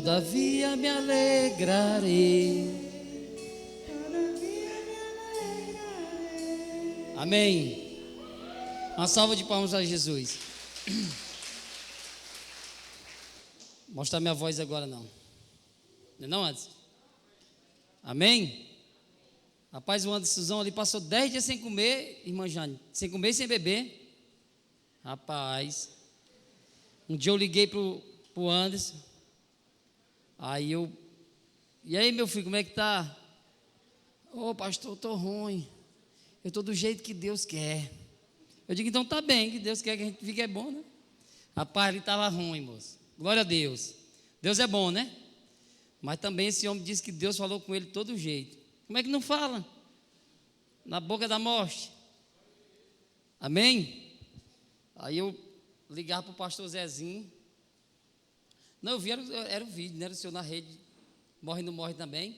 todavia me alegrarei. Amém. Uma salva de palmas a Jesus. Mostrar minha voz agora não. Não, Anderson? Amém? Rapaz, o Anderson ali passou 10 dias sem comer, irmã Jane, sem comer e sem beber. Rapaz, um dia eu liguei pro Anderson. E aí, meu filho, como é que tá? Ô, pastor, eu tô ruim. Eu tô do jeito que Deus quer. Eu digo, então tá bem, que Deus quer que a gente fique bom, né? Rapaz, ele estava ruim, moço. Glória a Deus. Deus é bom, né? Mas também esse homem disse que Deus falou com ele de todo jeito. Como é que não fala? Na boca da morte. Amém? Aí eu ligava para o pastor Zezinho. Não, eu vi, era o vídeo, não era o senhor na rede. Morre, não morre também.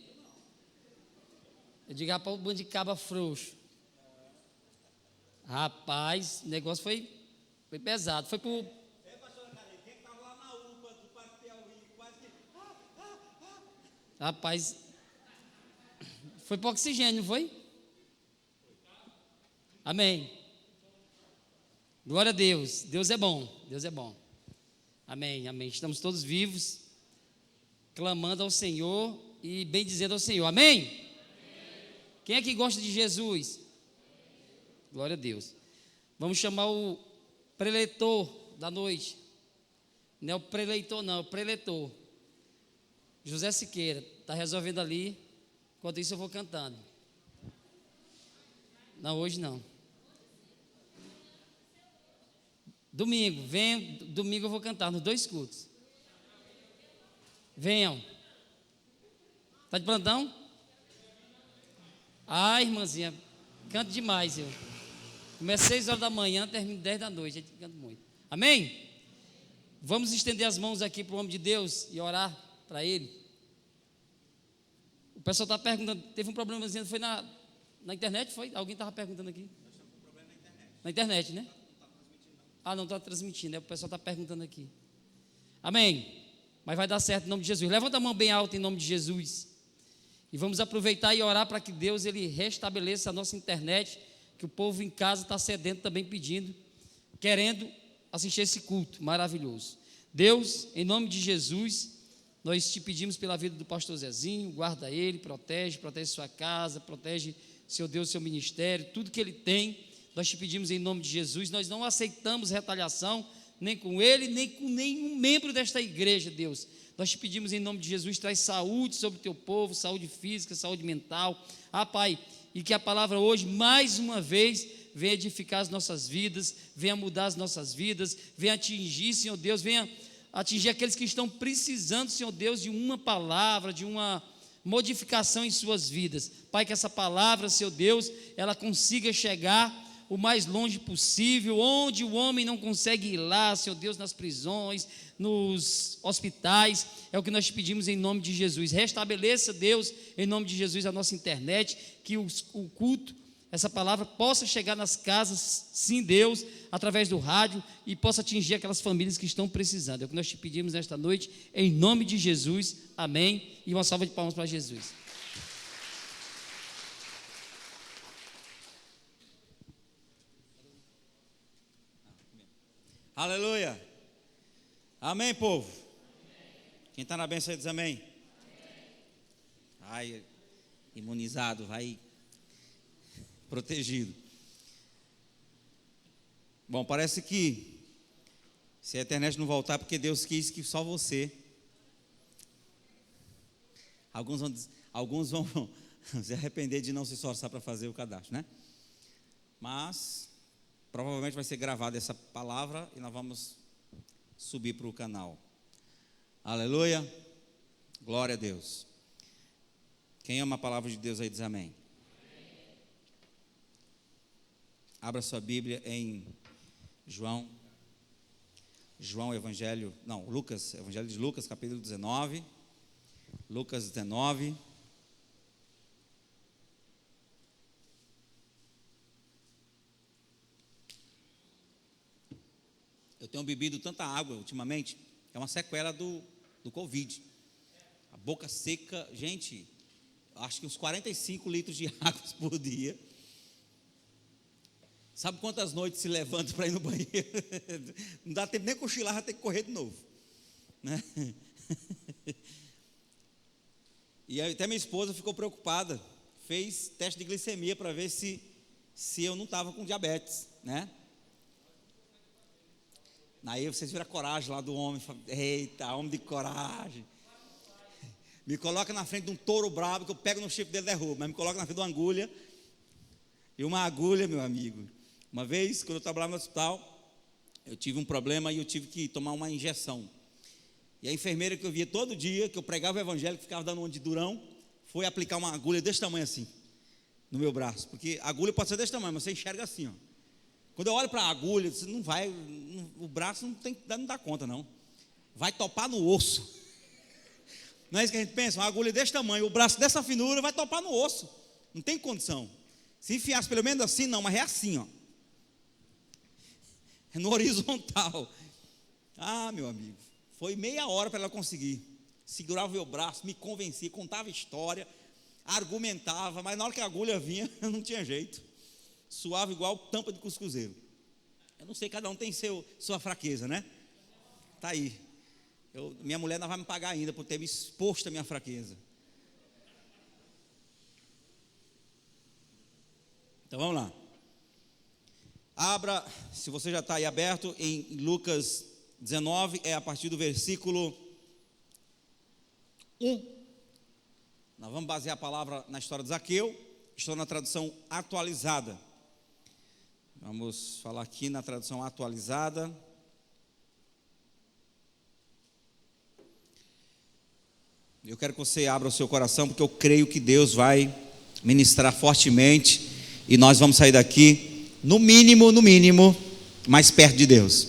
Eu ligava para o bando de caba frouxo. Rapaz, o negócio foi pesado. Foi pro. Rapaz, foi para o oxigênio, não foi? Amém. Glória a Deus. Deus é bom. Deus é bom. Amém, amém. Estamos todos vivos, clamando ao Senhor e bendizendo ao Senhor. Amém? Amém. Quem é que gosta de Jesus? Glória a Deus. Vamos chamar o preletor da noite. Não é o preleitor, não, é o preletor. José Siqueira, está resolvendo ali. Enquanto isso eu vou cantando. Não, hoje não. Domingo, venham, domingo eu vou cantar nos 2 cultos. Venham. Está de plantão? Ah, irmãzinha, canto demais eu. Começa 6 horas da manhã, termino 10 da noite, a gente canta muito. Amém? Vamos estender as mãos aqui para o homem de Deus e orar para ele. O pessoal está perguntando, teve um problemazinho, foi na internet, foi? Alguém estava perguntando aqui? Nós estamos com problema na internet. Na internet, né? Não está transmitindo, né? O pessoal está perguntando aqui. Amém? Mas vai dar certo em nome de Jesus. Levanta a mão bem alta em nome de Jesus. E vamos aproveitar e orar para que Deus ele restabeleça a nossa internet, que o povo em casa está sedento também pedindo, querendo assistir esse culto maravilhoso. Deus, em nome de Jesus, nós te pedimos pela vida do pastor Zezinho, guarda ele, protege sua casa, protege, seu Deus, seu ministério, tudo que ele tem, nós te pedimos em nome de Jesus. Nós não aceitamos retaliação, nem com ele, nem com nenhum membro desta igreja, Deus. Nós te pedimos em nome de Jesus, traz saúde sobre o teu povo, saúde física, saúde mental. Pai, e que a palavra hoje, mais uma vez, venha edificar as nossas vidas, venha mudar as nossas vidas, venha atingir, Senhor Deus, venha atingir aqueles que estão precisando, Senhor Deus, de uma palavra, de uma modificação em suas vidas. Pai, que essa palavra, Senhor Deus, ela consiga chegar o mais longe possível, onde o homem não consegue ir lá, Senhor Deus, nas prisões, nos hospitais. É o que nós te pedimos em nome de Jesus. Restabeleça, Deus, em nome de Jesus, a nossa internet, que o culto, essa palavra possa chegar nas casas, sim, Deus, através do rádio, e possa atingir aquelas famílias que estão precisando. É o que nós te pedimos nesta noite, em nome de Jesus. Amém. E uma salva de palmas para Jesus. Aleluia. Amém, povo. Quem está na bênção diz amém. Vai imunizado, vai protegido. Bom, parece que se a internet não voltar, porque Deus quis que só você. Alguns vão se arrepender de não se esforçar para fazer o cadastro, né? Mas provavelmente vai ser gravada essa palavra e nós vamos subir para o canal. Aleluia. Glória a Deus. Quem ama a palavra de Deus aí diz amém. Abra sua Bíblia em Lucas, Evangelho de Lucas, capítulo 19. Lucas 19. Eu tenho bebido tanta água ultimamente, é uma sequela do Covid. boca seca, gente, acho que uns 45 litros de água por dia. Sabe quantas noites se levanta para ir no banheiro? Não dá tempo nem cochilar, já tem que correr de novo, né? E até minha esposa ficou preocupada, fez teste de glicemia para ver se eu não estava com diabetes, né? Aí vocês viram a coragem lá do homem, eita, homem de coragem. Me coloca na frente de um touro bravo que eu pego no chifre dele e derrubo, mas me coloca na frente de uma agulha. E uma agulha, meu amigo. Uma vez, quando eu trabalhava no hospital, eu tive um problema e eu tive que tomar uma injeção. E a enfermeira que eu via todo dia, que eu pregava o evangelho, que ficava dando um de durão, foi aplicar uma agulha desse tamanho assim, no meu braço. Porque a agulha pode ser desse tamanho, mas você enxerga assim, ó. Quando eu olho para a agulha, você não vai, o braço não dá conta, não. Vai topar no osso. Não é isso que a gente pensa? Uma agulha desse tamanho, o braço dessa finura vai topar no osso. Não tem condição. Se enfiasse pelo menos assim, não, mas é assim, ó. É no horizontal. Ah, meu amigo, foi meia hora para ela conseguir. Segurava o meu braço, me convencia, contava história, argumentava, mas na hora que a agulha vinha, não tinha jeito. Suava igual tampa de cuscuzeiro. Eu não sei, cada um tem sua fraqueza, né? Tá aí. Minha mulher não vai me pagar ainda por ter me exposto à minha fraqueza. Então vamos lá. Abra, se você já está aí aberto, em Lucas 19, é a partir do versículo 1. Nós vamos basear a palavra na história de Zaqueu. Estou na tradução atualizada. Vamos falar aqui na tradução atualizada. Eu quero que você abra o seu coração, porque eu creio que Deus vai ministrar fortemente e nós vamos sair daqui, no mínimo, mais perto de Deus,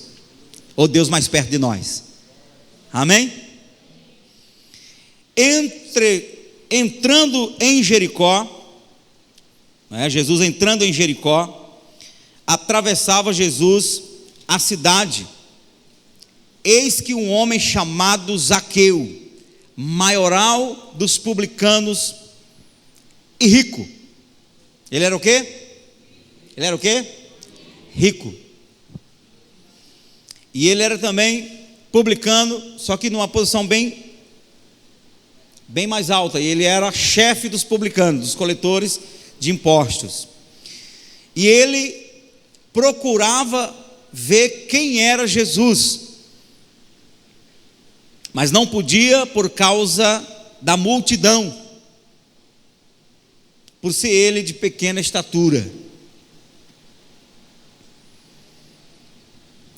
ou Deus mais perto de nós. Amém? Entrando em Jericó, Jesus entrando em Jericó, atravessava Jesus a cidade. Eis que um homem chamado Zaqueu, maioral dos publicanos e rico. Ele era o quê? Ele era o quê? Rico. E ele era também publicano, só que numa posição bem mais alta. E ele era chefe dos publicanos, dos coletores de impostos. E ele procurava ver quem era Jesus, mas não podia por causa da multidão, por ser ele de pequena estatura.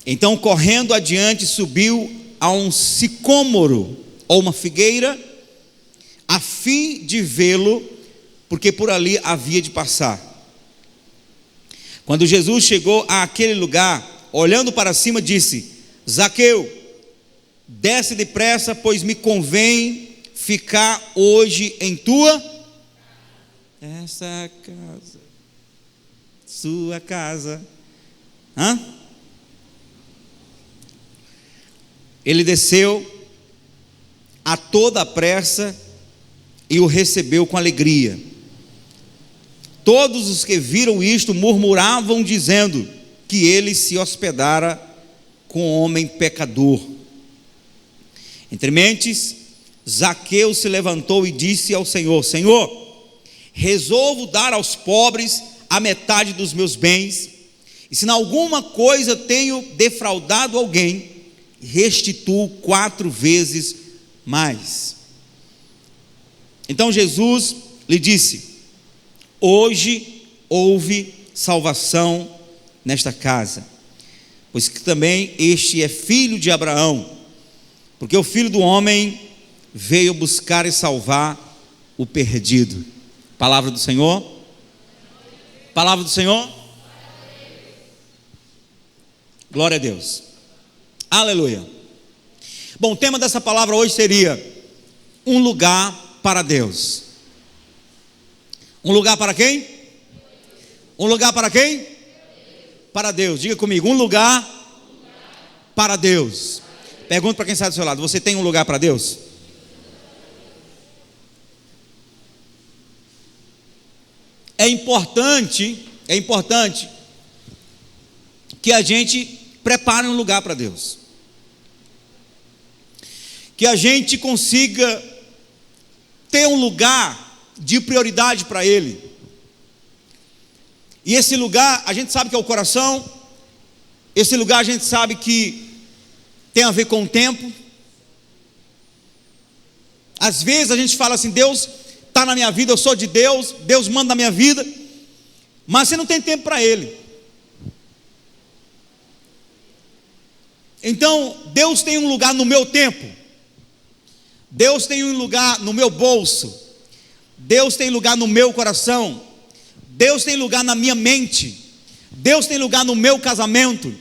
Então, correndo adiante, subiu a um sicômoro, ou uma figueira, a fim de vê-lo, porque por ali havia de passar. Quando Jesus chegou àquele lugar, olhando para cima, disse: Zaqueu, desce depressa, pois me convém ficar hoje em tua essa casa, sua casa. Ele desceu a toda a pressa e o recebeu com alegria. Todos os que viram isto murmuravam, dizendo que ele se hospedara com homem pecador. Entre mentes, Zaqueu se levantou e disse ao Senhor: Senhor, resolvo dar aos pobres a metade dos meus bens, e se em alguma coisa tenho defraudado alguém, restituo 4 vezes mais. Então Jesus lhe disse: hoje houve salvação nesta casa, pois que também este é filho de Abraão, porque o Filho do Homem veio buscar e salvar o perdido. Palavra do Senhor. Palavra do Senhor. Glória a Deus. Aleluia. Bom, o tema dessa palavra hoje seria: um lugar para Deus. Um lugar para quem? Um lugar para quem? Para Deus. Diga comigo: um lugar para Deus. Pergunta para quem está do seu lado: você tem um lugar para Deus? é importante que a gente prepare um lugar para Deus, que a gente consiga ter um lugar de prioridade para Ele. E esse lugar, a gente sabe que é o coração. Esse lugar a gente sabe que tem a ver com o tempo. Às vezes a gente fala assim: Deus está na minha vida, eu sou de Deus, Deus manda na minha vida, mas você não tem tempo para Ele. Então, Deus tem um lugar no meu tempo, Deus tem um lugar no meu bolso, Deus tem lugar no meu coração, Deus tem lugar na minha mente, Deus tem lugar no meu casamento,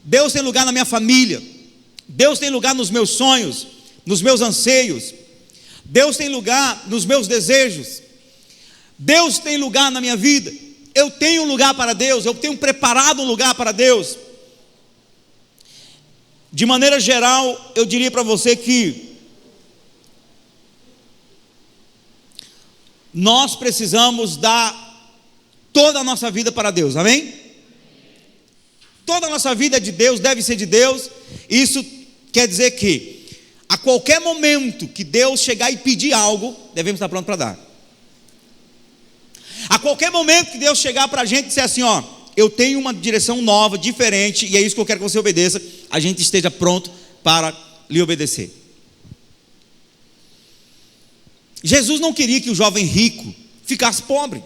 Deus tem lugar na minha família, Deus tem lugar nos meus sonhos, nos meus anseios, Deus tem lugar nos meus desejos, Deus tem lugar na minha vida. Eu tenho um lugar para Deus, eu tenho preparado um lugar para Deus. De maneira geral, eu diria para você que nós precisamos dar toda a nossa vida para Deus, amém? Toda a nossa vida é de Deus, deve ser de Deus. Isso quer dizer que a qualquer momento que Deus chegar e pedir algo, devemos estar prontos para dar. A qualquer momento que Deus chegar para a gente e dizer assim: ó, eu tenho uma direção nova, diferente, e é isso que eu quero que você obedeça, a gente esteja pronto para lhe obedecer. Jesus não queria que o jovem rico ficasse pobre.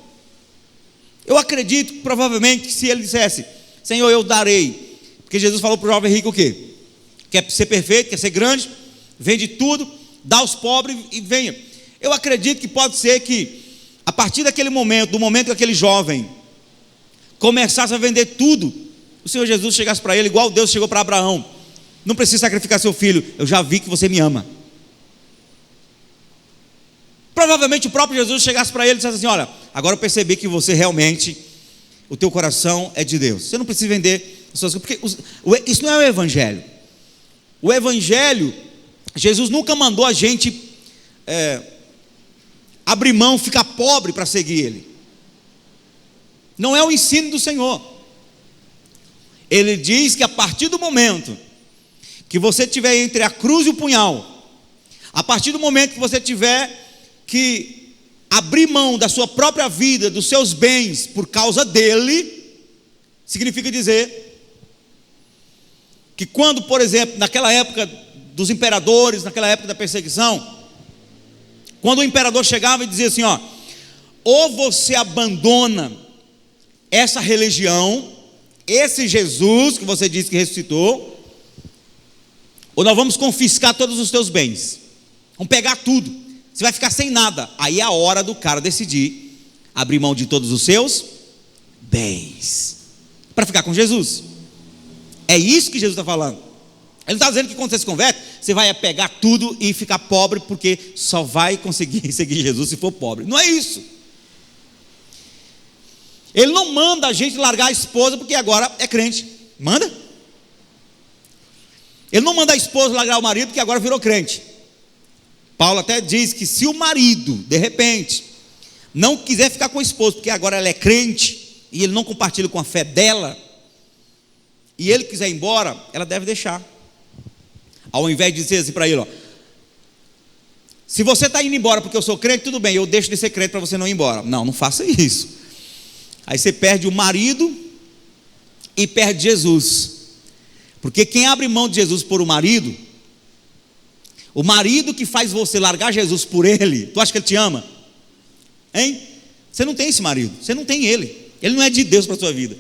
Eu acredito que provavelmente que se ele dissesse: Senhor, eu darei, porque Jesus falou para o jovem rico o quê? Quer ser perfeito, quer ser grande, vende tudo, dá aos pobres e venha. Eu acredito que pode ser que a partir daquele momento, do momento que aquele jovem começasse a vender tudo, o Senhor Jesus chegasse para ele igual Deus chegou para Abraão: não precisa sacrificar seu filho, eu já vi que você me ama. Provavelmente o próprio Jesus chegasse para ele e dissesse assim: olha, agora eu percebi que você realmente, o teu coração é de Deus, você não precisa vender as suas coisas, porque isso não é o evangelho. O evangelho, Jesus nunca mandou a gente abrir mão, ficar pobre para seguir Ele. Não é o ensino do Senhor. Ele diz que a partir do momento que você tiver entre a cruz e o punhal, a partir do momento que você tiver que abrir mão da sua própria vida, dos seus bens, por causa dele, significa dizer que quando, por exemplo, naquela época dos imperadores, naquela época da perseguição, quando o imperador chegava e dizia assim: ó, ou você abandona essa religião, esse Jesus que você disse que ressuscitou, ou nós vamos confiscar todos os teus bens, vamos pegar tudo, você vai ficar sem nada. Aí é a hora do cara decidir abrir mão de todos os seus bens para ficar com Jesus. É isso que Jesus está falando. Ele não está dizendo que quando você se converte, você vai pegar tudo e ficar pobre, porque só vai conseguir seguir Jesus se for pobre. Não é isso. Ele não manda a gente largar a esposa porque agora é crente. Manda? Ele não manda a esposa largar o marido porque agora virou crente. Paulo até diz que se o marido, de repente, não quiser ficar com a esposa porque agora ela é crente e ele não compartilha com a fé dela, e ele quiser ir embora, ela deve deixar. Ao invés de dizer assim para ele: ó, se você está indo embora porque eu sou crente, tudo bem, eu deixo de ser crente para você não ir embora. Não, não faça isso. Aí você perde o marido e perde Jesus. Porque quem abre mão de Jesus por o marido que faz você largar Jesus por ele, tu acha que ele te ama? Hein? Você não tem esse marido, você não tem ele não é de Deus para a sua vida.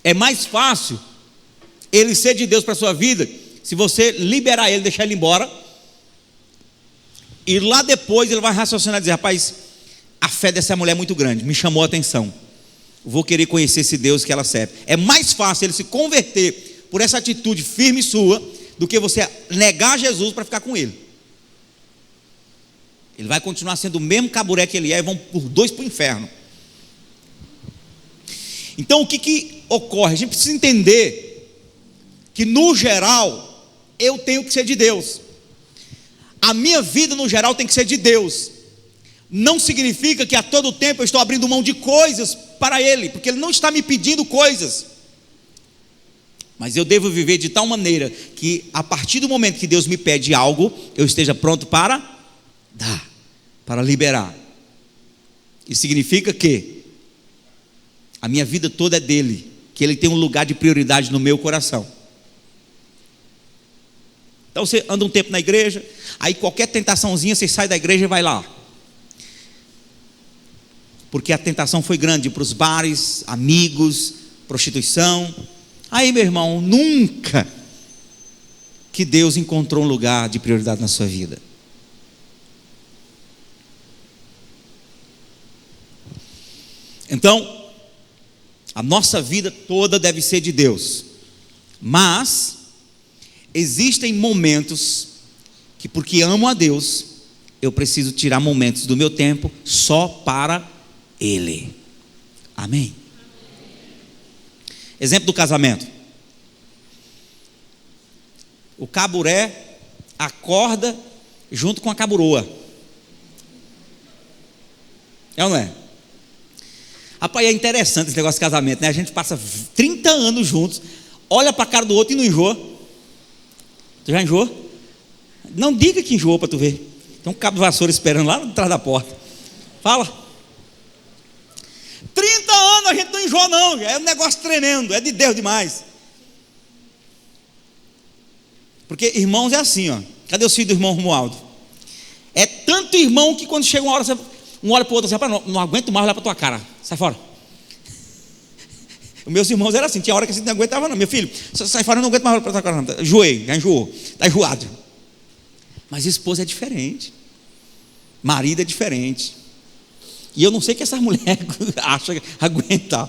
É mais fácil ele ser de Deus para a sua vida se você liberar ele, deixar ele embora, e lá depois ele vai raciocinar e dizer: rapaz, a fé dessa mulher é muito grande, me chamou a atenção, vou querer conhecer esse Deus que ela serve. É mais fácil ele se converter por essa atitude firme sua do que você negar Jesus para ficar com ele. Ele vai continuar sendo o mesmo caburé que ele é, e vão por dois para o inferno. Então o que ocorre? A gente precisa entender que no geral eu tenho que ser de Deus. A minha vida no geral tem que ser de Deus. não significa que a todo tempo eu estou abrindo mão de coisas para Ele, porque Ele não está me pedindo coisas. Mas eu devo viver de tal maneira que a partir do momento que Deus me pede algo, eu esteja pronto para dar, para liberar. Isso significa que a minha vida toda é dele, que Ele tem um lugar de prioridade no meu coração. Então você anda um tempo na igreja, aí qualquer tentaçãozinha você sai da igreja e vai lá. Porque a tentação foi grande para os bares, amigos, prostituição. Aí, meu irmão, nunca que Deus encontrou um lugar de prioridade na sua vida. Então, a nossa vida toda deve ser de Deus. Mas existem momentos que, porque amo a Deus, eu preciso tirar momentos do meu tempo só para Ele. Amém? Exemplo do casamento. O caburé acorda junto com a caburoa. É ou não é? Rapaz, é interessante esse negócio de casamento, né? A gente passa 30 anos juntos, olha para a cara do outro e não enjoa. Tu já enjoou? Não diga que enjoou para tu ver. Tem um cabo de vassoura esperando lá atrás da porta. Fala. 30 anos a gente não enjoa não, é um negócio tremendo, é de Deus demais. Porque irmãos é assim, ó. Cadê os filhos do irmão Romualdo? É tanto irmão que quando chega uma hora, um olha para o outro assim, rapaz, não aguento mais olhar para tua cara, sai fora. Os meus irmãos eram assim, tinha hora que a gente não aguentava não. Meu filho, sai fora, eu não aguento mais olhar para tua cara não. Enjoei, já enjoou, está enjoado. Mas esposa é diferente, marido é diferente. E eu não sei que essas mulheres acham aguentar.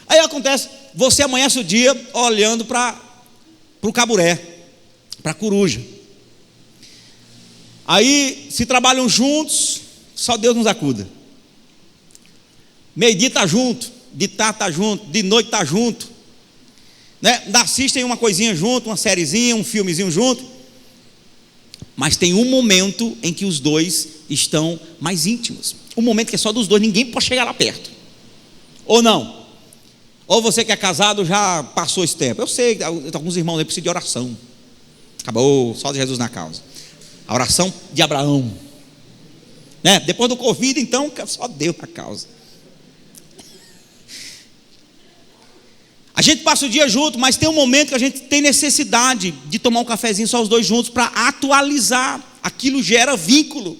Aí acontece, você amanhece o dia olhando para o caburé, para a coruja. Aí, se trabalham juntos, só Deus nos acuda. Meio-dia está junto, de tarde está junto, de noite está junto, né? Assistem uma coisinha junto, uma sériezinha, um filmezinho junto. Mas tem um momento em que os dois estão mais íntimos. Um momento que é só dos dois, ninguém pode chegar lá perto. Ou não? Ou você que é casado já passou esse tempo. Eu sei que alguns irmãos aí precisam de oração. Acabou, só de Jesus na causa. A oração de Abraão, né? Depois do Covid, então, só Deus na causa. A gente passa o dia junto, mas tem um momento que a gente tem necessidade de tomar um cafezinho só os dois juntos para atualizar. Aquilo gera vínculo.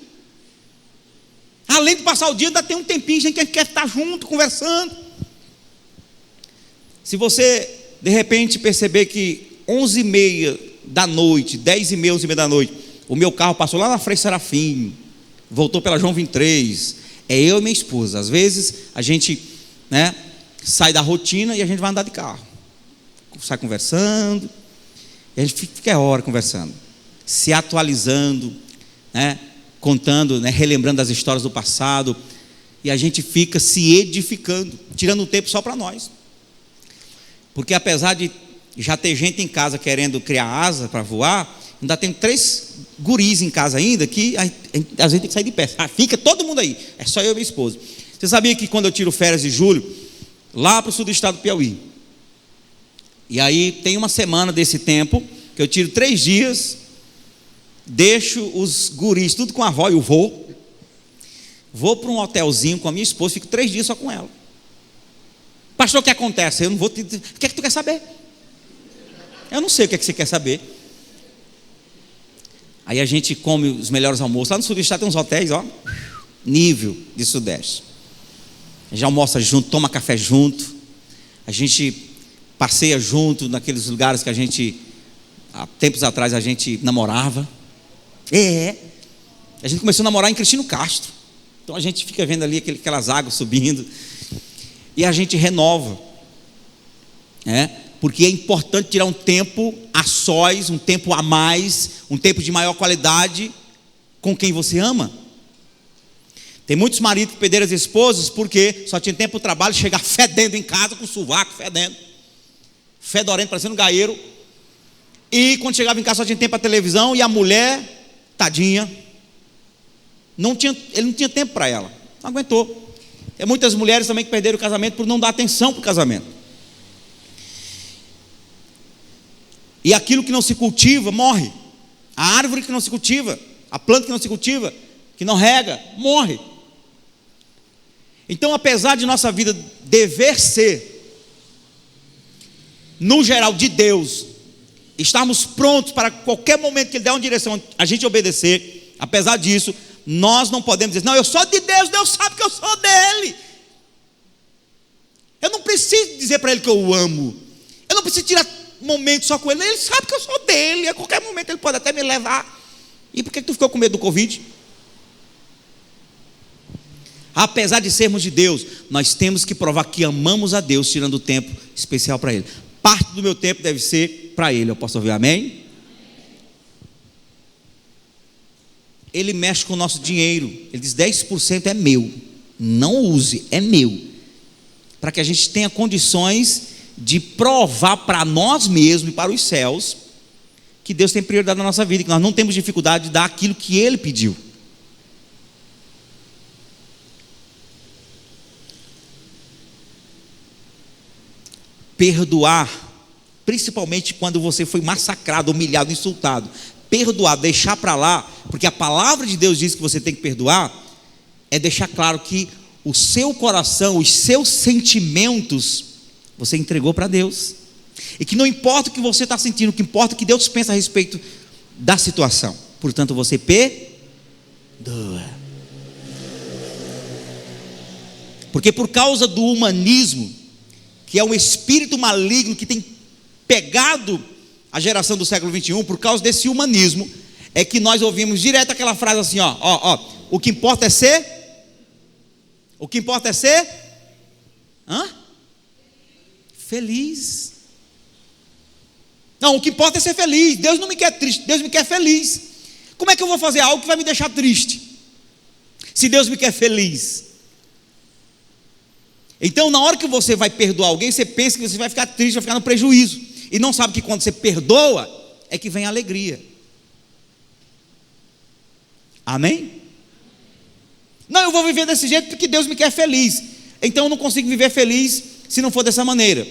Além de passar o dia, ainda tem um tempinho, a gente quer estar junto, conversando. Se você, de repente, perceber que 11h30 da noite, 10h30, 11h30 da noite, o meu carro passou lá na Frei Serafim, voltou pela João 23, é eu e minha esposa. Às vezes, a gente, né, sai da rotina e a gente vai andar de carro. Sai conversando, e a gente fica hora conversando, se atualizando, né? Contando, né, relembrando as histórias do passado, e a gente fica se edificando, tirando um tempo só para nós. Porque apesar de já ter gente em casa querendo criar asa para voar, ainda tem 3 guris em casa ainda que a gente tem que sair de pé. Fica todo mundo aí, é só eu e minha esposa. Você sabia que quando eu tiro férias de julho, lá para o sul do estado do Piauí, e aí tem uma semana desse tempo que eu tiro 3 dias, deixo os guris tudo com a avó, eu vou para um hotelzinho com a minha esposa, fico 3 dias só com ela. Pastor, o que acontece? Eu não vou te... O que é que tu quer saber? Eu não sei o que é que você quer saber. Aí a gente come os melhores almoços. Lá no sul do estado tem uns hotéis, ó, nível de sudeste. A gente almoça junto, toma café junto. A gente passeia junto naqueles lugares que a gente, há tempos atrás, a gente namorava. A gente começou a namorar em Cristino Castro. Então a gente fica vendo ali aquelas águas subindo. E a gente renova. Porque é importante tirar um tempo a sós, um tempo a mais, um tempo de maior qualidade com quem você ama. Tem muitos maridos que perderam as esposas porque só tinha tempo para o trabalho, chegar fedendo em casa, com o sovaco fedendo, fedorento, parecendo um gaieiro. E quando chegava em casa só tinha tempo para a televisão, e a mulher, tadinha, Ele não tinha tempo para ela, não aguentou. Tem muitas mulheres também que perderam o casamento por não dar atenção para o casamento. E aquilo que não se cultiva, morre. A árvore que não se cultiva, a planta que não se cultiva, que não rega, morre. Então, apesar de nossa vida dever ser, no geral, de Deus, estarmos prontos para qualquer momento que Ele der uma direção, a gente obedecer, apesar disso, nós não podemos dizer, não, eu sou de Deus, Deus sabe que eu sou dele. Eu não preciso dizer para Ele que eu o amo. Eu não preciso tirar momento só com Ele. Ele sabe que eu sou dele. A qualquer momento Ele pode até me levar. E por que tu ficou com medo do Covid? Apesar de sermos de Deus, nós temos que provar que amamos a Deus, tirando tempo especial para Ele. Parte do meu tempo deve ser para Ele. Eu posso ouvir amém? Ele mexe com o nosso dinheiro. Ele diz 10% é meu. Não use, é meu. Para que a gente tenha condições de provar para nós mesmos e para os céus que Deus tem prioridade na nossa vida, que nós não temos dificuldade de dar aquilo que Ele pediu. Perdoar, principalmente quando você foi massacrado, humilhado, insultado. Perdoar, deixar para lá, porque a palavra de Deus diz que você tem que perdoar, é deixar claro que o seu coração, os seus sentimentos, você entregou para Deus. E que não importa o que você está sentindo, o que importa é o que Deus pensa a respeito da situação. Portanto, você perdoa. Porque por causa do humanismo, que é um espírito maligno que tem pegado a geração do século 21, por causa desse humanismo, é que nós ouvimos direto aquela frase assim, o que importa é ser? O que importa é ser? Feliz. Não, o que importa é ser feliz. Deus não me quer triste, Deus me quer feliz. Como é que eu vou fazer algo que vai me deixar triste, se Deus me quer feliz? Então, na hora que você vai perdoar alguém, você pensa que você vai ficar triste, vai ficar no prejuízo, e não sabe que quando você perdoa, é que vem a alegria. Amém? Não, eu vou viver desse jeito porque Deus me quer feliz. Então eu não consigo viver feliz se não for dessa maneira.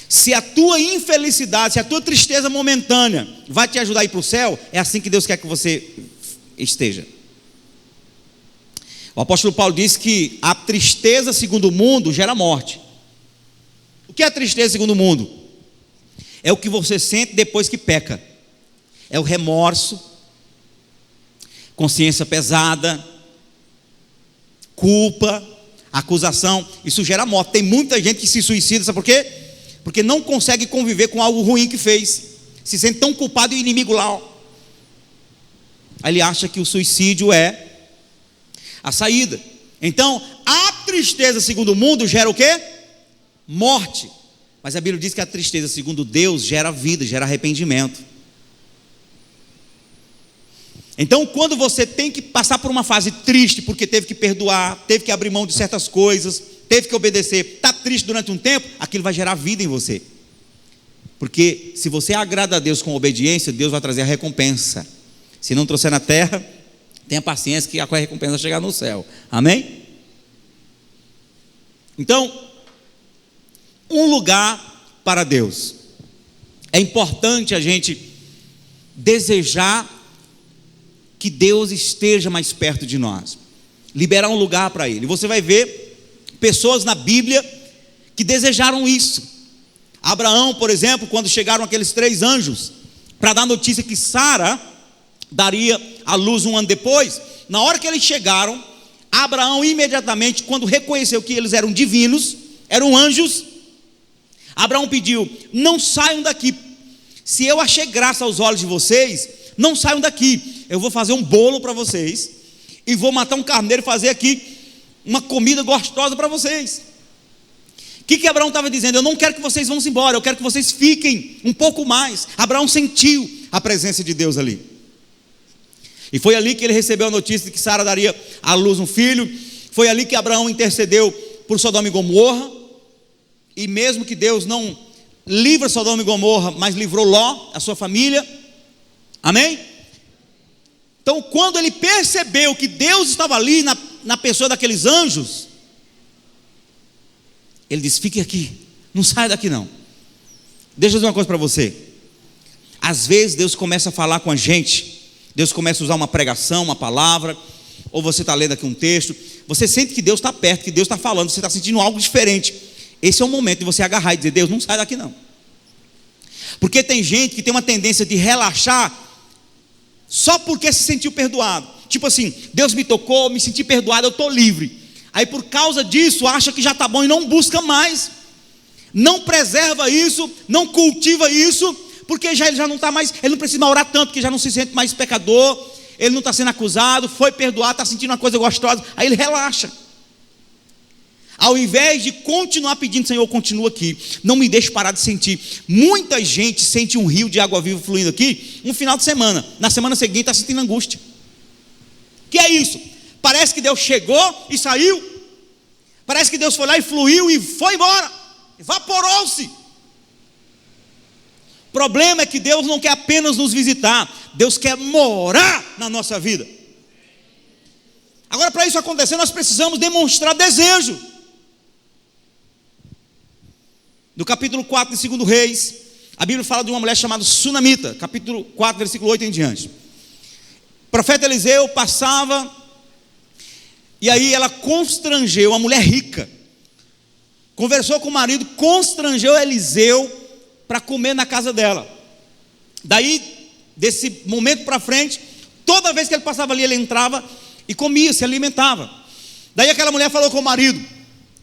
Se a tua infelicidade, se a tua tristeza momentânea vai te ajudar a ir para o céu, é assim que Deus quer que você esteja. O apóstolo Paulo disse que a tristeza segundo o mundo gera morte. O que é a tristeza segundo o mundo? É o que você sente depois que peca. É o remorso, consciência pesada, culpa, acusação. Isso gera morte. Tem muita gente que se suicida, sabe por quê? Porque não consegue conviver com algo ruim que fez. Se sente tão culpado e inimigo lá. Aí ele acha que o suicídio é a saída. Então, a tristeza segundo o mundo gera o quê? Morte. Mas a Bíblia diz que a tristeza segundo Deus gera vida, gera arrependimento. Então, quando você tem que passar por uma fase triste, porque teve que perdoar, teve que abrir mão de certas coisas, teve que obedecer, está triste durante um tempo, aquilo vai gerar vida em você. Porque se você agrada a Deus com obediência, Deus vai trazer a recompensa. Se não trouxer na terra, tenha paciência que a recompensa vai chegar no céu. Amém? Então, um lugar para Deus. É importante a gente desejar que Deus esteja mais perto de nós, liberar um lugar para Ele. Você vai ver pessoas na Bíblia que desejaram isso. Abraão, por exemplo, quando chegaram aqueles 3 anjos para dar notícia que Sara daria à luz um ano depois, na hora que eles chegaram, Abraão imediatamente, quando reconheceu que eles eram divinos, eram anjos, Abraão pediu: não saiam daqui, se eu achei graça aos olhos de vocês, não saiam daqui, eu vou fazer um bolo para vocês, e vou matar um carneiro e fazer aqui uma comida gostosa para vocês. O que Abraão estava dizendo? Eu não quero que vocês vão embora, eu quero que vocês fiquem um pouco mais. Abraão sentiu a presença de Deus ali, e foi ali que ele recebeu a notícia de que Sara daria à luz um filho. Foi ali que Abraão intercedeu por Sodoma e Gomorra, e mesmo que Deus não livra Sodoma e Gomorra, mas livrou Ló, a sua família. Amém? Então, quando ele percebeu que Deus estava ali na pessoa daqueles anjos, ele disse: fique aqui, não saia daqui não. Deixa eu dizer uma coisa para você. Às vezes Deus começa a falar com a gente, Deus começa a usar uma pregação, uma palavra, ou você está lendo aqui um texto, você sente que Deus está perto, que Deus está falando, você está sentindo algo diferente. Esse é o momento de você agarrar e dizer: Deus, não sai daqui não. Porque tem gente que tem uma tendência de relaxar só porque se sentiu perdoado. Tipo assim, Deus me tocou, me senti perdoado, eu estou livre. Aí por causa disso acha que já está bom e não busca mais, não preserva isso, não cultiva isso, porque ele já não está mais, ele não precisa orar tanto, porque já não se sente mais pecador, ele não está sendo acusado, foi perdoado, está sentindo uma coisa gostosa, aí ele relaxa. Ao invés de continuar pedindo: Senhor, continua aqui, não me deixe parar de sentir. Muita gente sente um rio de água viva fluindo aqui um final de semana, na semana seguinte está sentindo angústia. Que é isso? Parece que Deus chegou e saiu, parece que Deus foi lá e fluiu e foi embora, evaporou-se. O problema é que Deus não quer apenas nos visitar, Deus quer morar na nossa vida. Agora, para isso acontecer, nós precisamos demonstrar desejo. No capítulo 4 de 2 Reis, a Bíblia fala de uma mulher chamada Sunamita, capítulo 4, versículo 8 em diante. O profeta Eliseu passava, e aí ela constrangeu, uma mulher rica, conversou com o marido, constrangeu Eliseu para comer na casa dela. Daí, desse momento para frente, toda vez que ele passava ali, ele entrava e comia, se alimentava. Daí aquela mulher falou com o marido: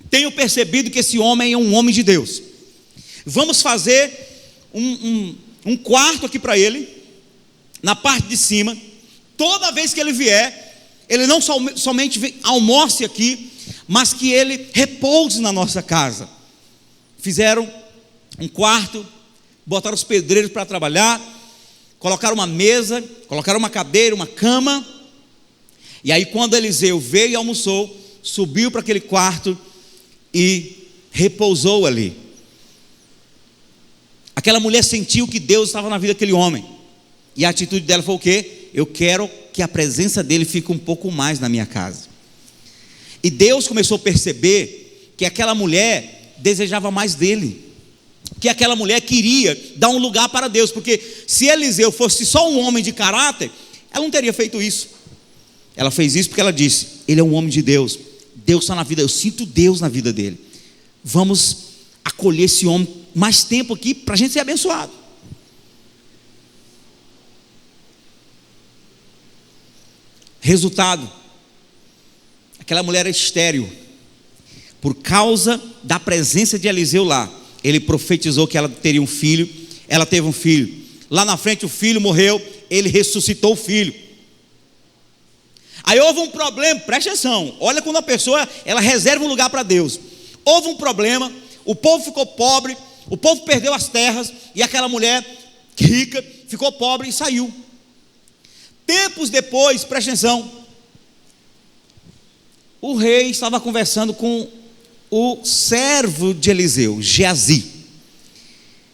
tenho percebido que esse homem é um homem de Deus. Vamos fazer um quarto aqui para ele, na parte de cima. Toda vez que ele vier, ele não somente almoce aqui, mas que ele repouse na nossa casa. Fizeram um quarto, botaram os pedreiros para trabalhar, colocaram uma mesa, colocaram uma cadeira, uma cama. E aí quando Eliseu veio e almoçou, subiu para aquele quarto e repousou ali. Aquela mulher sentiu que Deus estava na vida daquele homem, e a atitude dela foi o quê? Eu quero que a presença dele fique um pouco mais na minha casa. E Deus começou a perceber que aquela mulher desejava mais dele, que aquela mulher queria dar um lugar para Deus, porque se Eliseu fosse só um homem de caráter, ela não teria feito isso. Ela fez isso porque ela disse: ele é um homem de Deus, Deus está na vida, eu sinto Deus na vida dele, vamos acolher esse homem mais tempo aqui para a gente ser abençoado. Resultado: aquela mulher era estéril. Por causa da presença de Eliseu lá, ele profetizou que ela teria um filho, ela teve um filho. Lá na frente o filho morreu, ele ressuscitou o filho. Aí houve um problema, preste atenção, olha quando a pessoa ela reserva um lugar para Deus. Houve um problema, o povo ficou pobre, o povo perdeu as terras, e aquela mulher rica ficou pobre e saiu. Tempos depois, preste atenção, o rei estava conversando com o servo de Eliseu, Geazi.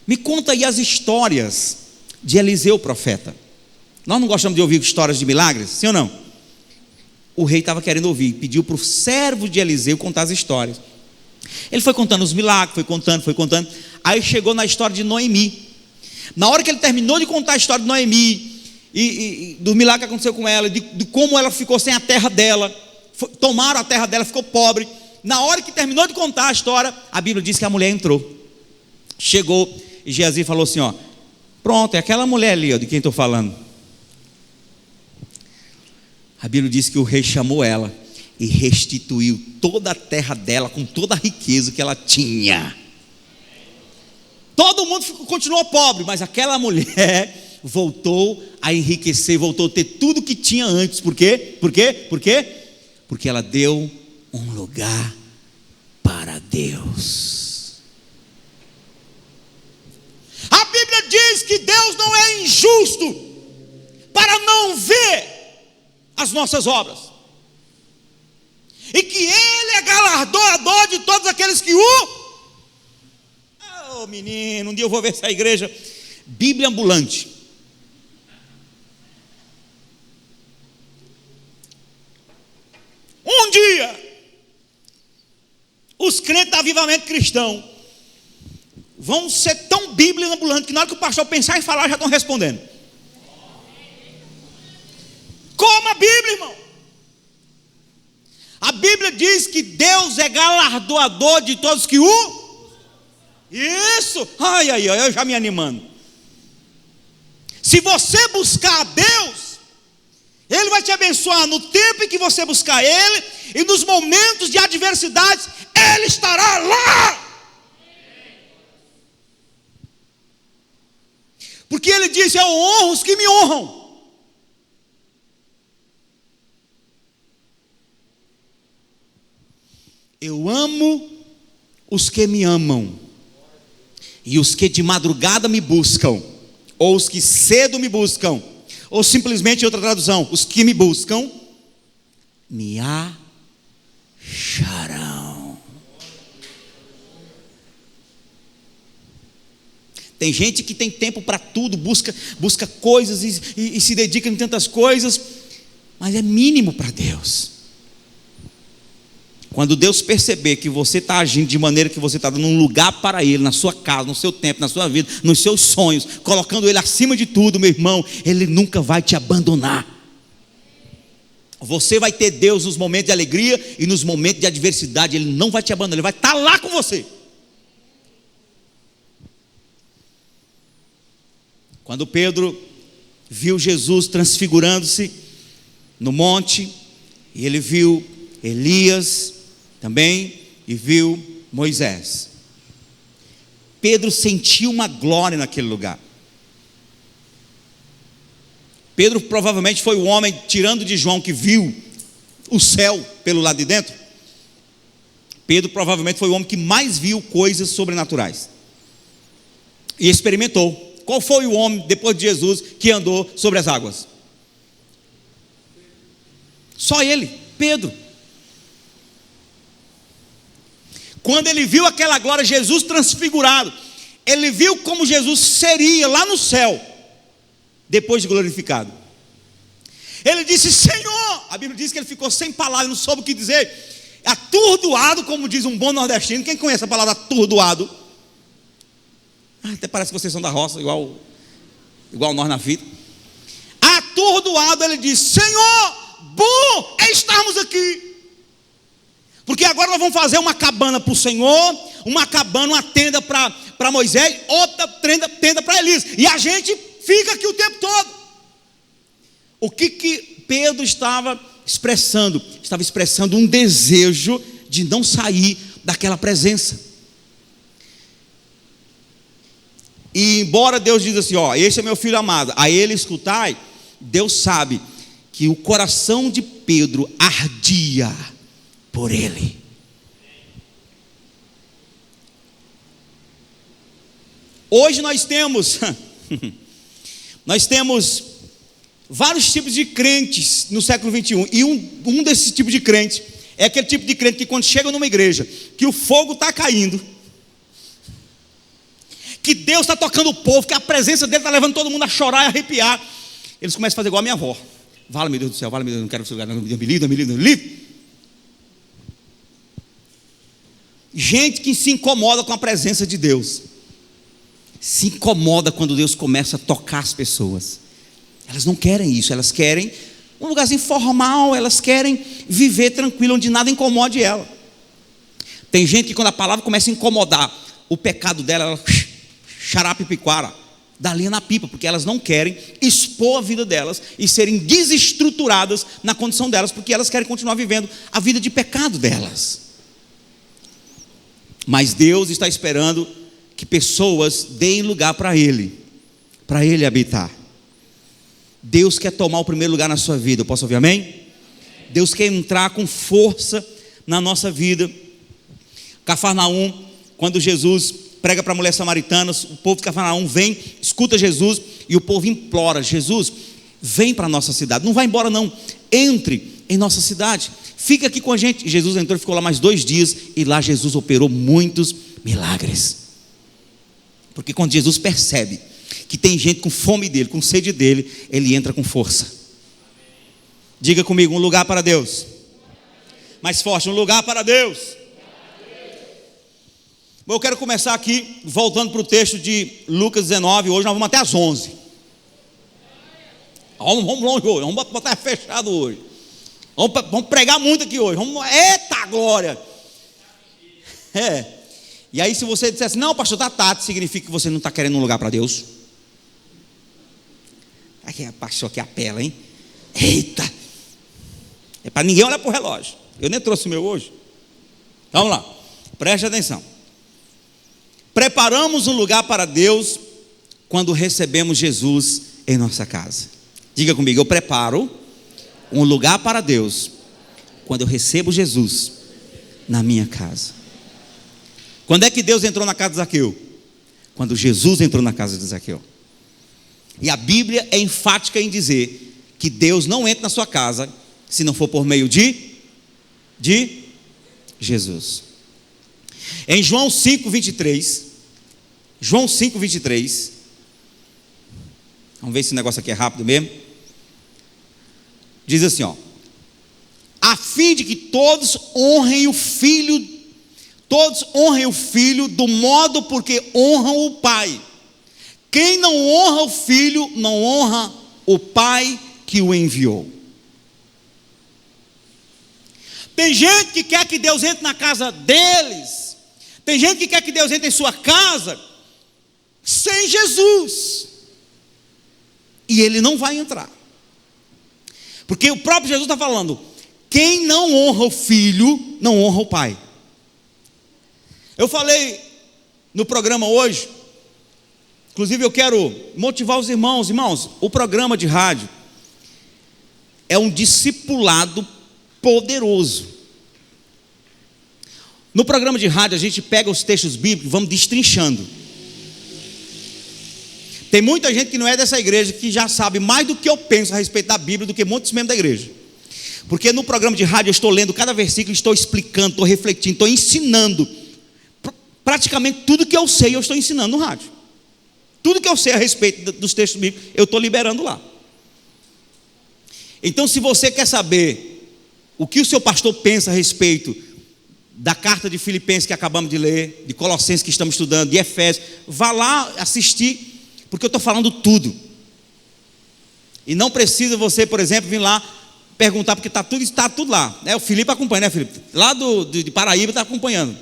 Me conta aí as histórias de Eliseu, profeta. Nós não gostamos de ouvir histórias de milagres, sim ou não? O rei estava querendo ouvir, pediu para o servo de Eliseu contar as histórias. Ele foi contando os milagres, foi contando. Aí chegou na história de Noemi. Na hora que ele terminou de contar a história de Noemi, e do milagre que aconteceu com ela, de como ela ficou sem a terra dela, tomaram a terra dela, ficou pobre. Na hora que terminou de contar a história, a Bíblia diz que a mulher entrou. Chegou e Geazi falou assim: ó, pronto, é aquela mulher ali, ó, de quem estou falando. A Bíblia diz que o rei chamou ela e restituiu toda a terra dela, com toda a riqueza que ela tinha. Todo mundo continuou pobre, mas aquela mulher voltou a enriquecer, voltou a ter tudo que tinha antes. Por quê? Porque ela deu um lugar para Deus. A Bíblia diz que Deus não é injusto para não ver as nossas obras, e que Ele é galardoador de todos aqueles que oh menino, um dia eu vou ver essa igreja, Bíblia ambulante. Um dia, os crentes do avivamento cristão vão ser tão bíblia ambulante que na hora que o pastor pensar em falar, já estão respondendo. Como a Bíblia, irmão. A Bíblia diz que Deus é galardoador de todos que o... Isso! Ai, eu já me animando. Se você buscar a Deus, Ele vai te abençoar no tempo em que você buscar Ele, e nos momentos de adversidades, Ele estará lá. Porque Ele disse: eu honro os que me honram. Eu amo os que me amam, e os que de madrugada me buscam, ou os que cedo me buscam, ou simplesmente, outra tradução, os que me buscam, me acharão. Tem gente que tem tempo para tudo, busca coisas e se dedica em tantas coisas, mas é mínimo para Deus. Quando Deus perceber que você está agindo de maneira que você está dando um lugar para Ele, na sua casa, no seu tempo, na sua vida, nos seus sonhos, colocando Ele acima de tudo, meu irmão, Ele nunca vai te abandonar. Você vai ter Deus nos momentos de alegria e nos momentos de adversidade. Ele não vai te abandonar, Ele vai estar lá com você. Quando Pedro viu Jesus transfigurando-se no monte, e ele viu Elias também, e viu Moisés, Pedro sentiu uma glória naquele lugar. Pedro provavelmente foi o homem, tirando de João, que viu o céu pelo lado de dentro. Pedro provavelmente foi o homem que mais viu coisas sobrenaturais e experimentou. Qual foi o homem depois de Jesus que andou sobre as águas? Só ele, Pedro. Quando ele viu aquela glória, Jesus transfigurado, ele viu como Jesus seria lá no céu, depois de glorificado. Ele disse: Senhor, a Bíblia diz que ele ficou sem palavras, não soube o que dizer, atordoado, como diz um bom nordestino. Quem conhece a palavra atordoado? Até parece que vocês são da roça, igual nós na vida. Atordoado, ele disse: Senhor, bom é estarmos aqui, porque agora nós vamos fazer uma cabana para o Senhor, uma cabana, uma tenda para Moisés, outra tenda para Elias, e a gente fica aqui o tempo todo. O que Pedro estava expressando? Estava expressando um desejo de não sair daquela presença. E embora Deus diz assim: ó, esse é meu filho amado, a ele escutai, Deus sabe que o coração de Pedro ardia por ele. Hoje nós temos vários tipos de crentes no século 21, e um desses tipos de crentes é aquele tipo de crente que, quando chega numa igreja que o fogo está caindo, que Deus está tocando o povo, que a presença dele está levando todo mundo a chorar e arrepiar, eles começam a fazer igual a minha avó: vale, meu Deus do céu, vale, meu Deus, não quero esse lugar, não, me livre. Gente que se incomoda com a presença de Deus, se incomoda quando Deus começa a tocar as pessoas. Elas não querem isso, elas querem um lugarzinho formal, elas querem viver tranquilo, onde nada incomode ela. Tem gente que, quando a palavra começa a incomodar o pecado dela, ela xarapipiquara, dá linha na pipa, porque elas não querem expor a vida delas e serem desestruturadas na condição delas, porque elas querem continuar vivendo a vida de pecado delas. Mas Deus está esperando que pessoas deem lugar para Ele habitar. Deus quer tomar o primeiro lugar na sua vida. Eu posso ouvir amém? Deus quer entrar com força na nossa vida. Cafarnaum, quando Jesus prega para a mulher samaritana, o povo de Cafarnaum vem, escuta Jesus, e o povo implora: Jesus, vem para a nossa cidade, não vai embora não, entre em nossa cidade, fica aqui com a gente. E Jesus entrou e ficou lá mais 2 dias, e lá Jesus operou muitos milagres. Porque quando Jesus percebe que tem gente com fome dele, com sede dele, ele entra com força. Diga comigo: um lugar para Deus. Mais forte, um lugar para Deus. Eu quero começar aqui, voltando para o texto de Lucas 19. Hoje nós vamos até às 11. Vamos longe hoje, vamos botar fechado hoje. Vamos pregar muito aqui hoje. Eita glória! E aí, se você disser assim, não, pastor, está tarde, significa que você não está querendo um lugar para Deus. Aqui, pastor, que apela, hein? Eita! É para ninguém olhar para o relógio. Eu nem trouxe o meu hoje. Vamos lá, preste atenção. Preparamos um lugar para Deus quando recebemos Jesus em nossa casa. Diga comigo, eu preparo um lugar para Deus quando eu recebo Jesus na minha casa. Quando é que Deus entrou na casa de Zaqueu? Quando Jesus entrou na casa de Zaqueu. E a Bíblia é enfática em dizer que Deus não entra na sua casa se não for por meio de Jesus. Em João 5:23, vamos ver se esse negócio aqui é rápido mesmo. Diz assim, ó: a fim de que todos honrem o Filho do modo porque honram o Pai. Quem não honra o Filho, não honra o Pai que o enviou. Tem gente que quer que Deus entre na casa deles. Tem gente que quer que Deus entre em sua casa sem Jesus. E ele não vai entrar. Porque o próprio Jesus está falando: quem não honra o Filho, não honra o Pai. Eu falei no programa hoje, inclusive eu quero motivar os irmãos. Irmãos, o programa de rádio é um discipulado poderoso. No programa de rádio a gente pega os textos bíblicos e vamos destrinchando. Tem muita gente que não é dessa igreja que já sabe mais do que eu penso a respeito da Bíblia do que muitos membros da igreja. Porque no programa de rádio eu estou lendo cada versículo, estou explicando, estou refletindo, estou ensinando. Praticamente tudo que eu sei eu estou ensinando no rádio. Tudo que eu sei a respeito dos textos bíblicos eu estou liberando lá. Então, se você quer saber o que o seu pastor pensa a respeito da carta de Filipenses que acabamos de ler, de Colossenses que estamos estudando, de Efésios, vá lá assistir, porque eu estou falando tudo. E não precisa você, por exemplo, vir lá perguntar, porque está tudo lá. O Felipe acompanha, né, Felipe? Lá de Paraíba está acompanhando.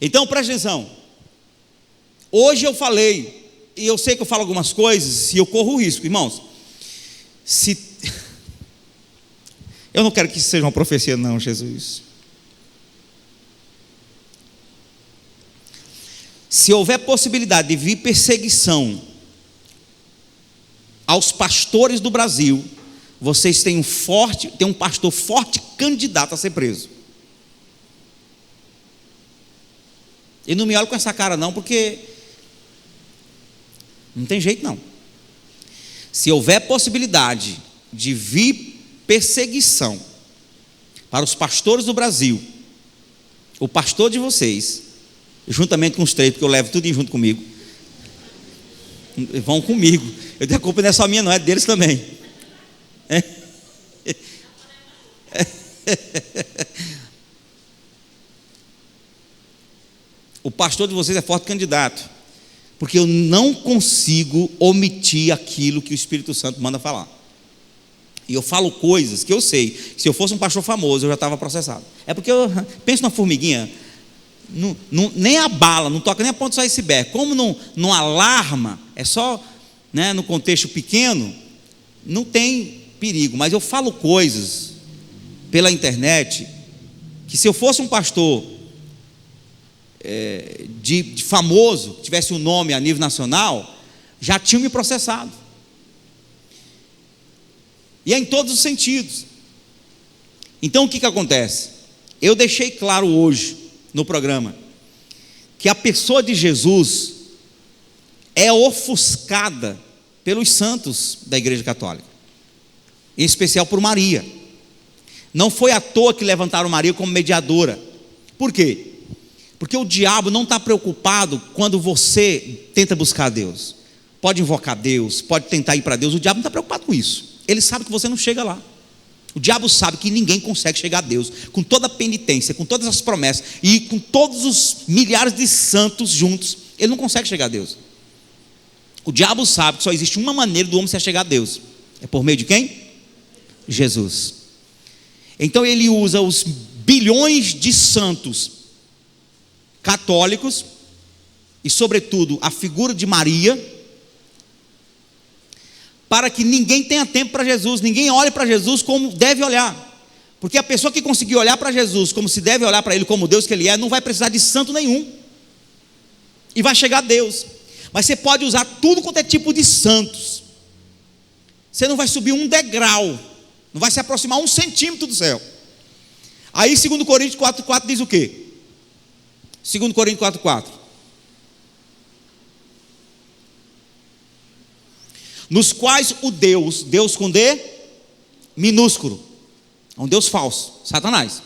Então preste atenção. Hoje eu falei, e eu sei que eu falo algumas coisas, e eu corro o risco, irmãos. Eu não quero que isso seja uma profecia, não, Jesus. Se houver possibilidade de vir perseguição aos pastores do Brasil, vocês têm um pastor forte candidato a ser preso. E não me olhe com essa cara não, porque não tem jeito não. Se houver possibilidade de vir perseguição para os pastores do Brasil, o pastor de vocês, juntamente com os três, porque eu levo tudo junto comigo, vão comigo. Eu tenho a culpa não é só minha, não, é deles também. O pastor de vocês é forte candidato, porque eu não consigo omitir aquilo que o Espírito Santo manda falar. E eu falo coisas que eu sei, que se eu fosse um pastor famoso eu já estava processado. É porque eu penso na formiguinha, nem abala, não toca nem a ponta do iceberg. Como não alarma, é só, né, no contexto pequeno, não tem perigo. Mas eu falo coisas pela internet que se eu fosse um pastor de famoso, tivesse um nome a nível nacional, já tinham me processado. E é em todos os sentidos. Então o que acontece? Eu deixei claro hoje no programa que a pessoa de Jesus é ofuscada pelos santos da Igreja Católica, em especial por Maria. Não foi à toa que levantaram Maria como mediadora. Por quê? Porque o diabo não está preocupado quando você tenta buscar Deus. Pode invocar Deus, pode tentar ir para Deus, o diabo não está preocupado com isso. Ele sabe que você não chega lá. O diabo sabe que ninguém consegue chegar a Deus com toda a penitência, com todas as promessas e com todos os milhares de santos juntos. Ele não consegue chegar a Deus. O diabo sabe que só existe uma maneira do homem se chegar a Deus. É por meio de quem? Jesus. Então ele usa os bilhões de santos católicos e sobretudo a figura de Maria, para que ninguém tenha tempo para Jesus, ninguém olhe para Jesus como deve olhar. Porque a pessoa que conseguir olhar para Jesus como se deve olhar para Ele, como Deus que Ele é, não vai precisar de santo nenhum. E vai chegar a Deus. Mas você pode usar tudo quanto é tipo de santos. Você não vai subir um degrau, não vai se aproximar 1 centímetro do céu. Aí 2 Coríntios 4,4 diz o quê? 2 Coríntios 4,4. Nos quais o Deus com D minúsculo, é um Deus falso, Satanás,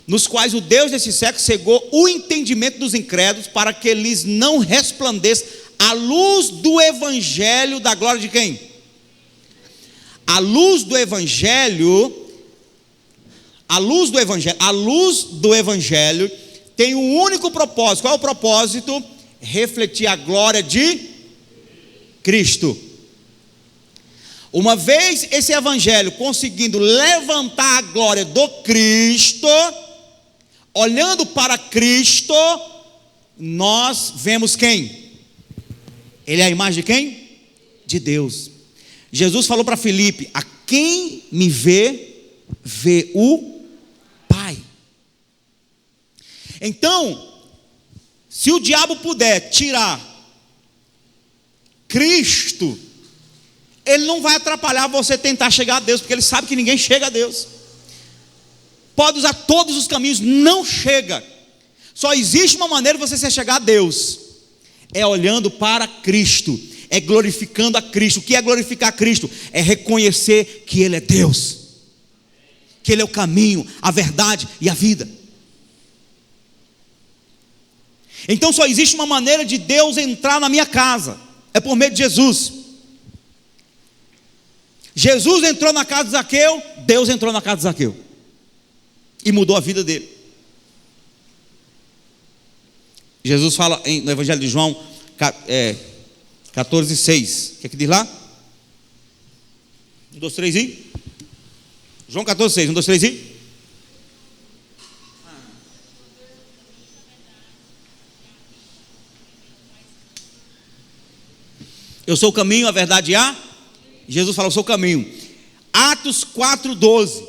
nos quais o Deus desse século cegou o entendimento dos incrédulos, para que lhes não resplandeça a luz do evangelho da glória de quem? A luz do evangelho tem um único propósito. Qual é o propósito? Refletir a glória de Cristo. Uma vez esse evangelho conseguindo levantar a glória do Cristo, olhando para Cristo, nós vemos quem? Ele é a imagem de quem? De Deus. Jesus falou para Filipe: a quem me vê, vê o Pai. Então, se o diabo puder tirar Cristo, ele não vai atrapalhar você tentar chegar a Deus, porque ele sabe que ninguém chega a Deus. Pode usar todos os caminhos, não chega. Só existe uma maneira de você chegar a Deus: é olhando para Cristo, é glorificando a Cristo. O que é glorificar a Cristo? É reconhecer que Ele é Deus, que Ele é o caminho, a verdade e a vida. Então só existe uma maneira de Deus entrar na minha casa, é por meio de Jesus. Jesus entrou na casa de Zaqueu, Deus entrou na casa de Zaqueu e mudou a vida dele. Jesus fala no Evangelho de João 14,6. O que é que diz lá? 1, 2, 3 e João 14,6. 1, 2, 3 e eu sou o caminho, a verdade e a... Jesus falou: eu sou o caminho. Atos 4,12.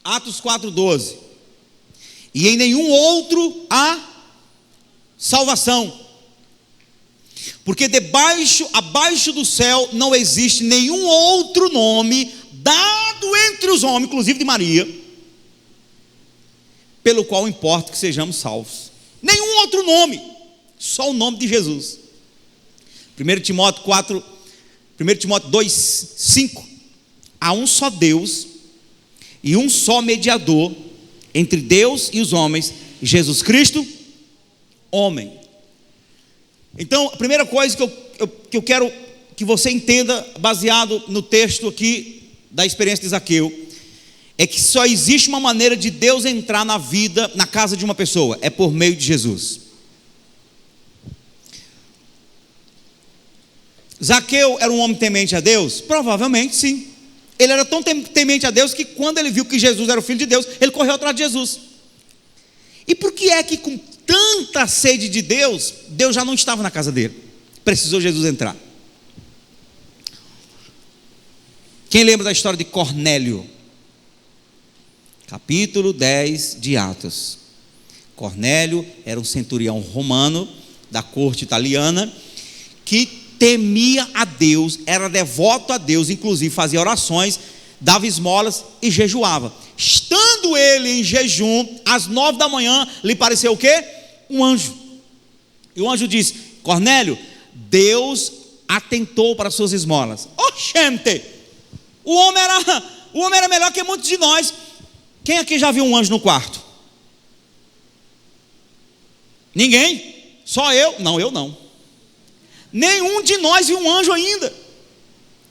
Atos 4,12. E em nenhum outro há salvação, porque abaixo do céu não existe nenhum outro nome dado entre os homens, inclusive de Maria, pelo qual importa que sejamos salvos. Nenhum outro nome, só o nome de Jesus. 1 Timóteo 2,5. Há um só Deus e um só mediador entre Deus e os homens, Jesus Cristo, homem. Então, a primeira coisa que eu quero que você entenda, baseado no texto aqui da experiência de Zaqueu, é que só existe uma maneira de Deus entrar na vida, na casa de uma pessoa: é por meio de Jesus. Zaqueu era um homem temente a Deus? Provavelmente sim. Ele era tão temente a Deus que quando ele viu que Jesus era o Filho de Deus, ele correu atrás de Jesus. E por que é que com tanta sede de Deus, Deus já não estava na casa dele? Precisou Jesus entrar. Quem lembra da história de Cornélio? Capítulo 10 de Atos. Cornélio era um centurião romano da corte italiana, que temia a Deus, era devoto a Deus, inclusive fazia orações, dava esmolas e jejuava. Estando ele em jejum, às 9 da manhã, lhe pareceu o quê? Um anjo. E o anjo disse: Cornélio, Deus atentou para as suas esmolas. Oxente! O homem era melhor que muitos de nós. Quem aqui já viu um anjo no quarto? Ninguém? Só eu? Não, eu não. Nenhum de nós viu um anjo ainda.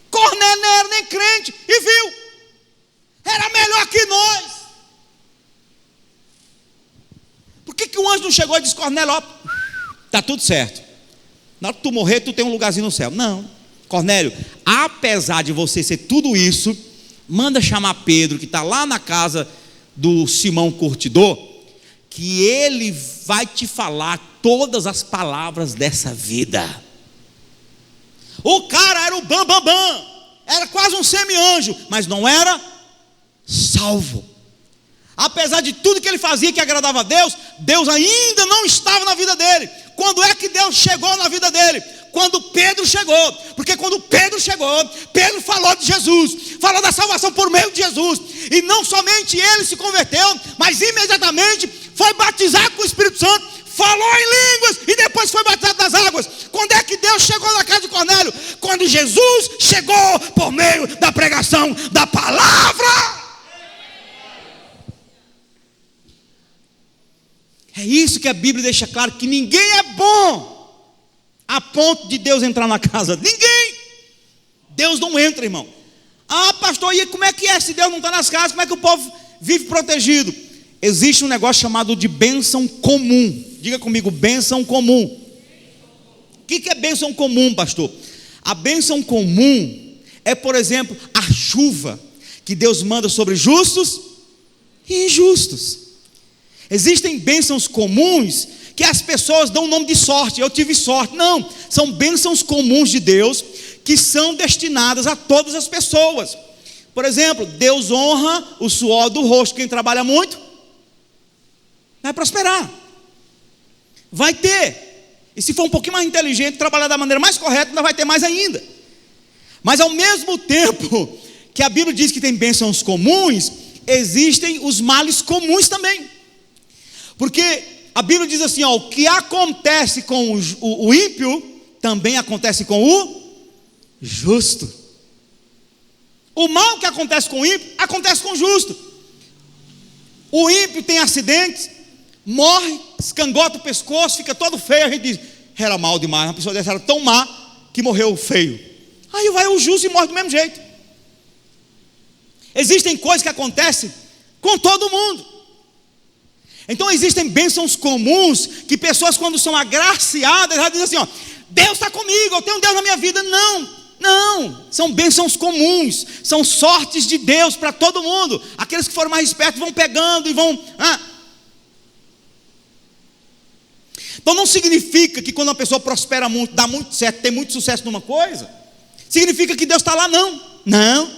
Cornélio não era nem crente e viu. Era melhor que nós. Por que o anjo não chegou e disse: Cornélio, ó, está tudo certo. Na hora que tu morrer, tu tem um lugarzinho no céu. Não. Cornélio, apesar de você ser tudo isso, manda chamar Pedro, que está lá na casa do Simão Curtidor, que ele vai te falar todas as palavras dessa vida. O cara era o bam, era quase um semi-anjo, mas não era salvo. Apesar de tudo que ele fazia que agradava a Deus, Deus ainda não estava na vida dele. Quando é que Deus chegou na vida dele? Quando Pedro chegou. Porque quando Pedro chegou, Pedro falou de Jesus, falou da salvação por meio de Jesus. E não somente ele se converteu, mas imediatamente foi batizado com o Espírito Santo, falou em línguas e depois foi batizado nas águas. Quando é que Deus chegou na casa de Cornélio? Quando Jesus chegou por meio da pregação da palavra. É isso que a Bíblia deixa claro, que ninguém é bom a ponto de Deus entrar na casa. Ninguém. Deus não entra, irmão. Ah, pastor, e como é que é se Deus não está nas casas? Como é que o povo vive protegido? Existe um negócio chamado de bênção comum. Diga comigo, bênção comum. O que é bênção comum, pastor? A bênção comum é, por exemplo, a chuva que Deus manda sobre justos e injustos. Existem bênçãos comuns que as pessoas dão o nome de sorte. Eu tive sorte. Não, são bênçãos comuns de Deus que são destinadas a todas as pessoas. Por exemplo, Deus honra o suor do rosto. Quem trabalha muito vai prosperar, vai ter. E se for um pouquinho mais inteligente, trabalhar da maneira mais correta, ainda vai ter mais ainda. Mas ao mesmo tempo que a Bíblia diz que tem bênçãos comuns, existem os males comuns também. Porque a Bíblia diz assim, ó, o que acontece com o ímpio, também acontece com o justo. O mal que acontece com o ímpio, acontece com o justo. O ímpio tem acidentes, morre, escangota o pescoço, fica todo feio, a gente diz, era mal demais, uma pessoa dessa era tão má, que morreu feio. Aí vai o justo e morre do mesmo jeito. Existem coisas que acontecem com todo mundo. Então existem bênçãos comuns, que pessoas quando são agraciadas, já dizem assim, ó, Deus está comigo, eu tenho Deus na minha vida. Não, são bênçãos comuns, são sortes de Deus para todo mundo. Aqueles que foram mais espertos vão pegando e vão... Então não significa que quando uma pessoa prospera muito, dá muito certo, tem muito sucesso numa coisa, significa que Deus está lá, não.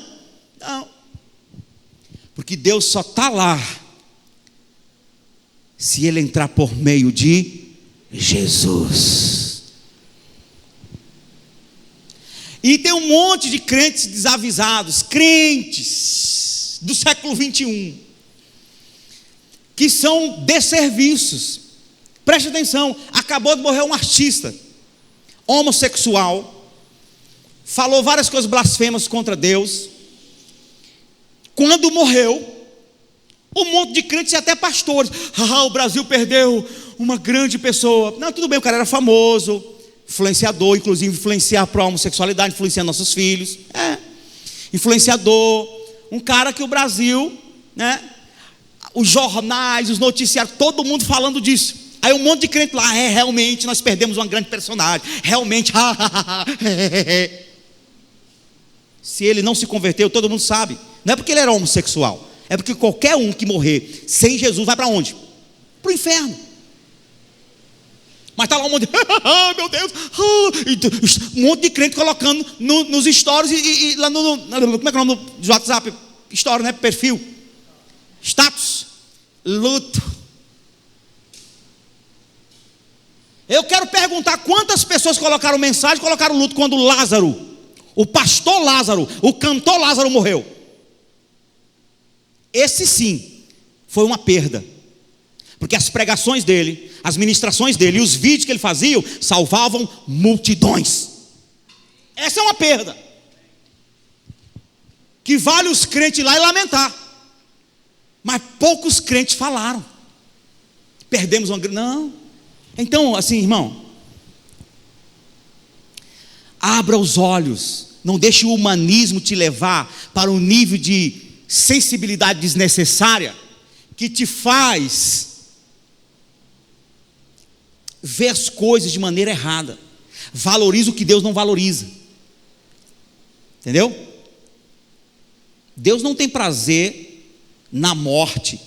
Porque Deus só está lá se Ele entrar por meio de Jesus. E tem um monte de crentes desavisados, crentes do século 21, que são desserviços. Preste atenção, acabou de morrer um artista homossexual, falou várias coisas blasfemas contra Deus. Quando morreu, um monte de crentes e até pastores, o Brasil perdeu uma grande pessoa. Não, tudo bem, o cara era famoso, influenciador, inclusive influenciar para a homossexualidade, influenciar nossos filhos, influenciador, um cara que o Brasil, os jornais, os noticiários, todo mundo falando disso. Aí um monte de crente lá, realmente nós perdemos uma grande personagem, realmente, se ele não se converteu, todo mundo sabe, não é porque ele era homossexual, é porque qualquer um que morrer sem Jesus vai para onde? Para o inferno. Mas está lá um monte de, meu Deus, um monte de crente colocando nos stories e lá no, como é que é o nome do WhatsApp? Story, né? Perfil, status, luto. Eu quero perguntar quantas pessoas colocaram mensagem, colocaram luto quando Lázaro, o pastor Lázaro, o cantor Lázaro morreu. Esse sim, foi uma perda. Porque as pregações dele, as ministrações dele e os vídeos que ele fazia, salvavam multidões. Essa é uma perda. Que vale os crentes ir lá e lamentar. Mas poucos crentes falaram. Perdemos uma... Não. Então, assim, irmão, abra os olhos Não deixe o humanismo te levar para um nível de sensibilidade desnecessária que te faz ver as coisas de maneira errada. Valoriza o que Deus não valoriza. Entendeu? Deus não tem prazer na morte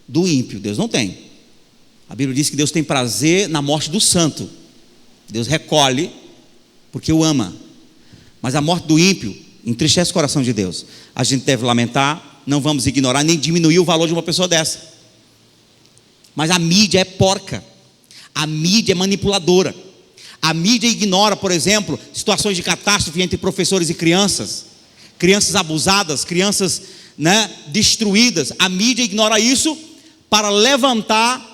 do ímpio. Deus não tem. A Bíblia diz que Deus tem prazer na morte do santo. Deus recolhe porque o ama. Mas a morte do ímpio entristece o coração de Deus. A gente deve lamentar, não vamos ignorar nem diminuir o valor de uma pessoa dessa. Mas a mídia é porca. A mídia é manipuladora. A mídia ignora, por exemplo, situações de catástrofe entre professores e crianças, crianças abusadas, crianças, destruídas. A mídia ignora isso para levantar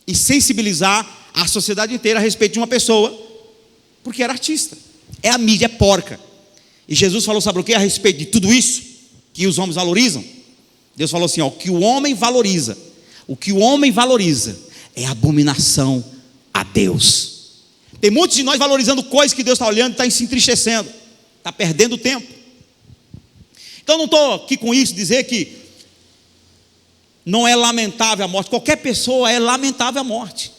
e sensibilizar a sociedade inteira a respeito de uma pessoa, porque era artista. A mídia é porca. E Jesus falou, sabe o que? A respeito de tudo isso que os homens valorizam. Deus falou assim, o que o homem valoriza é abominação a Deus. Tem muitos de nós valorizando coisas que Deus está olhando e está se entristecendo, está perdendo tempo. Então não estou aqui com isso dizer que não é lamentável a morte. Qualquer pessoa é lamentável a morte.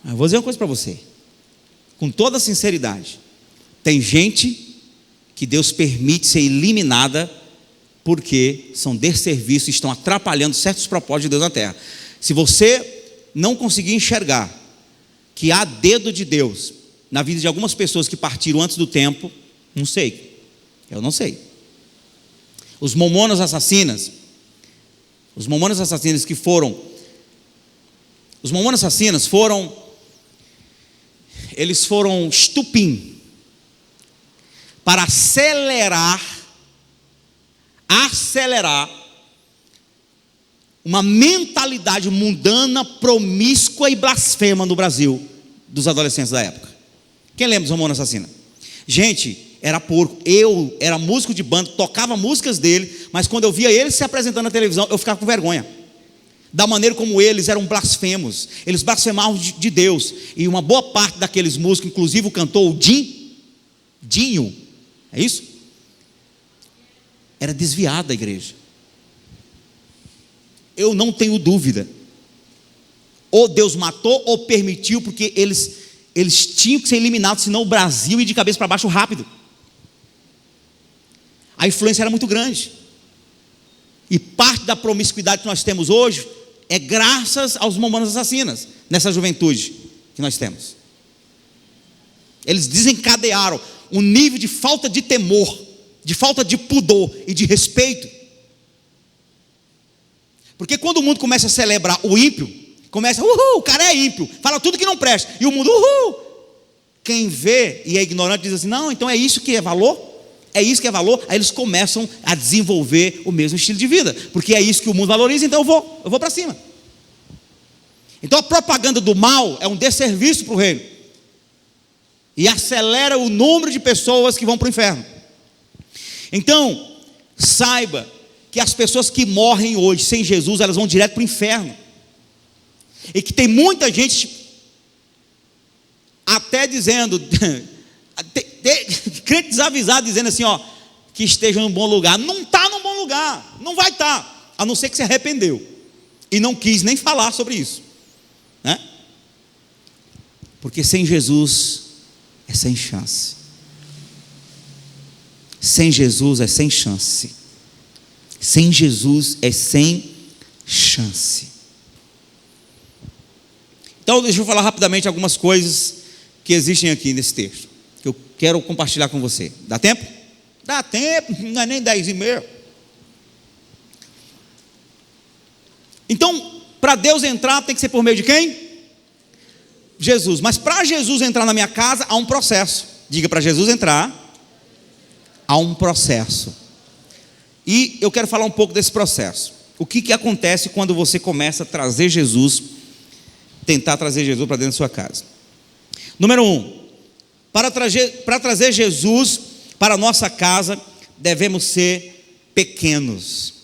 Eu vou dizer uma coisa para você, com toda sinceridade. Tem gente que Deus permite ser eliminada porque são desserviços e estão atrapalhando certos propósitos de Deus na terra. Se você não conseguir enxergar que há dedo de Deus na vida de algumas pessoas que partiram antes do tempo, não sei, eu não sei. Os mormonas assassinos eles foram estupim para acelerar uma mentalidade mundana, promíscua e blasfema no Brasil, dos adolescentes da época. Quem lembra dos Ramones Assassinos? Gente, era porco. Eu era músico de banda, tocava músicas dele, mas quando eu via eles se apresentando na televisão, eu ficava com vergonha da maneira como eles eram blasfemos. Eles blasfemavam de Deus. E uma boa parte daqueles músicos, inclusive o cantor Dinho, é isso? Era desviado da igreja. Eu não tenho dúvida. Ou Deus matou ou permitiu, porque eles tinham que ser eliminados, senão o Brasil ia de cabeça para baixo rápido. A influência era muito grande. E parte da promiscuidade que nós temos hoje é graças aos mormonas assassinos, nessa juventude que nós temos. Eles desencadearam um nível de falta de temor, de falta de pudor e de respeito. Porque quando o mundo começa a celebrar o ímpio, começa, o cara é ímpio, fala tudo que não presta, e o mundo, quem vê e é ignorante diz assim, não, então é isso que é valor? É isso que é valor? Aí eles começam a desenvolver o mesmo estilo de vida, porque é isso que o mundo valoriza, então eu vou para cima. Então a propaganda do mal é um desserviço para o reino, e acelera o número de pessoas que vão para o inferno. Então, saiba que as pessoas que morrem hoje sem Jesus, elas vão direto para o inferno. E que tem muita gente até dizendo, crente desavisado, dizendo assim, que esteja num bom lugar. Não está num bom lugar, não vai estar, a não ser que se arrependeu e não quis nem falar sobre isso, né? Porque sem Jesus é sem chance. Sem Jesus é sem chance. Sem Jesus é sem chance. Então deixa eu falar rapidamente algumas coisas que existem aqui nesse texto, que eu quero compartilhar com você. Dá tempo? Dá tempo, não é nem 10h30. Então, para Deus entrar tem que ser por meio de quem? Jesus. Mas para Jesus entrar na minha casa há um processo. Diga, para Jesus entrar há um processo. E eu quero falar um pouco desse processo. O que acontece quando você começa a trazer Jesus, tentar trazer Jesus para dentro da sua casa? Número 1, para trazer Jesus para a nossa casa, devemos ser pequenos.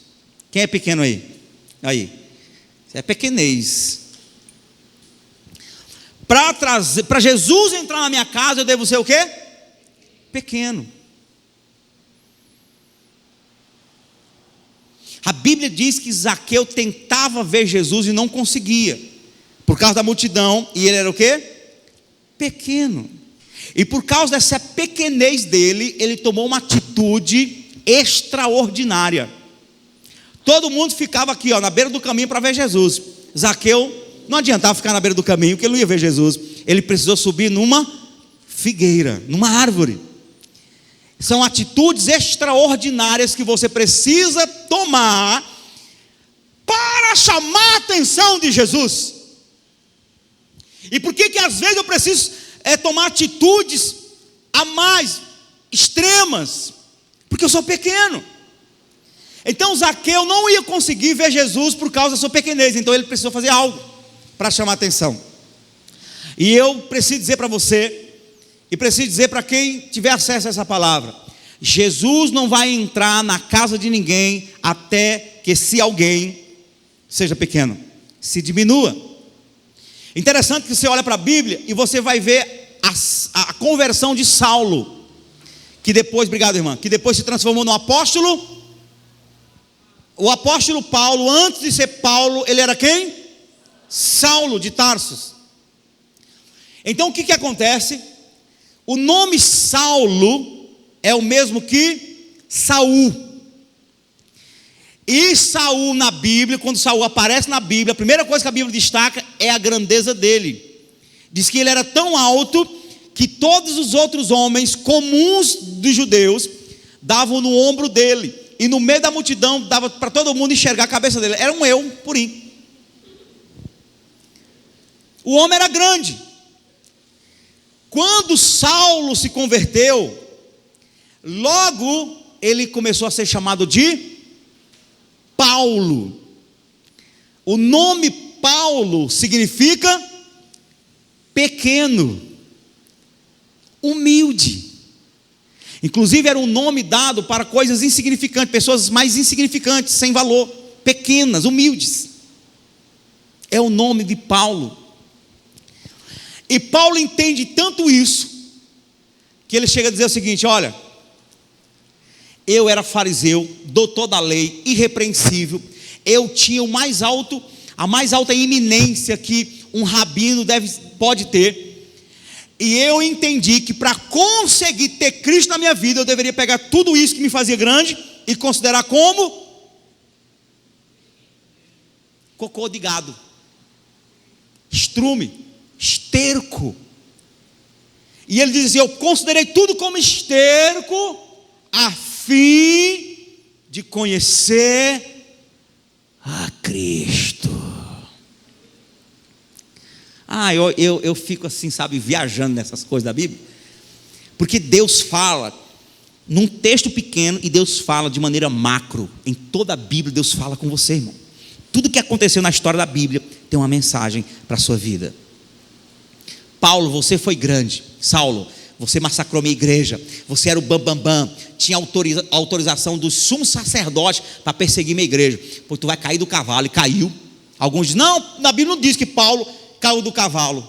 Quem é pequeno aí? Aí, é pequenez. para Jesus entrar na minha casa, eu devo ser o quê? Pequeno. A Bíblia diz que Zaqueu tentava ver Jesus e não conseguia, por causa da multidão, e ele era o quê? Pequeno. E por causa dessa pequenez dele, ele tomou uma atitude extraordinária. Todo mundo ficava aqui, na beira do caminho para ver Jesus. Zaqueu não adiantava ficar na beira do caminho, porque ele não ia ver Jesus. Ele precisou subir numa figueira, numa árvore. São atitudes extraordinárias que você precisa tomar para chamar a atenção de Jesus. E por que às vezes eu preciso tomar atitudes a mais extremas? Porque eu sou pequeno. Então Zaqueu não ia conseguir ver Jesus por causa da sua pequenez. Então ele precisou fazer algo para chamar a atenção. E eu preciso dizer para você, e preciso dizer para quem tiver acesso a essa palavra: Jesus não vai entrar na casa de ninguém até que, se alguém seja pequeno, se diminua. Interessante que você olha para a Bíblia e você vai ver a conversão de Saulo, que depois, obrigado irmã, que depois se transformou no apóstolo. O apóstolo Paulo, antes de ser Paulo, ele era quem? Saulo de Tarsus. Então o que acontece? O nome Saulo é o mesmo que Saul. E Saul na Bíblia, quando Saul aparece na Bíblia, a primeira coisa que a Bíblia destaca é a grandeza dele. Diz que ele era tão alto que todos os outros homens comuns dos judeus davam no ombro dele. E no meio da multidão dava para todo mundo enxergar a cabeça dele. Era um eu purinho. O homem era grande. Quando Saulo se converteu, logo ele começou a ser chamado de Paulo. O nome Paulo significa pequeno, humilde. Inclusive era um nome dado para coisas insignificantes, pessoas mais insignificantes, sem valor, pequenas, humildes. É o nome de Paulo. E Paulo entende tanto isso, que ele chega a dizer o seguinte: olha, eu era fariseu, doutor da lei, irrepreensível, eu tinha a mais alta eminência que um rabino pode ter, e eu entendi que para conseguir ter Cristo na minha vida, eu deveria pegar tudo isso que me fazia grande e considerar como cocô de gado, estrume, esterco. E ele dizia: eu considerei tudo como esterco a fim de conhecer a Cristo. Eu fico assim, sabe, viajando nessas coisas da Bíblia, porque Deus fala num texto pequeno e Deus fala de maneira macro. Em toda a Bíblia Deus fala com você, irmão. Tudo que aconteceu na história da Bíblia tem uma mensagem para a sua vida. Paulo, você foi grande. Saulo, você massacrou minha igreja. Você era o bambambam. Tinha autorização do sumo sacerdote para perseguir minha igreja. Pois tu vai cair do cavalo. E caiu. Alguns dizem: não, na Bíblia não diz que Paulo caiu do cavalo.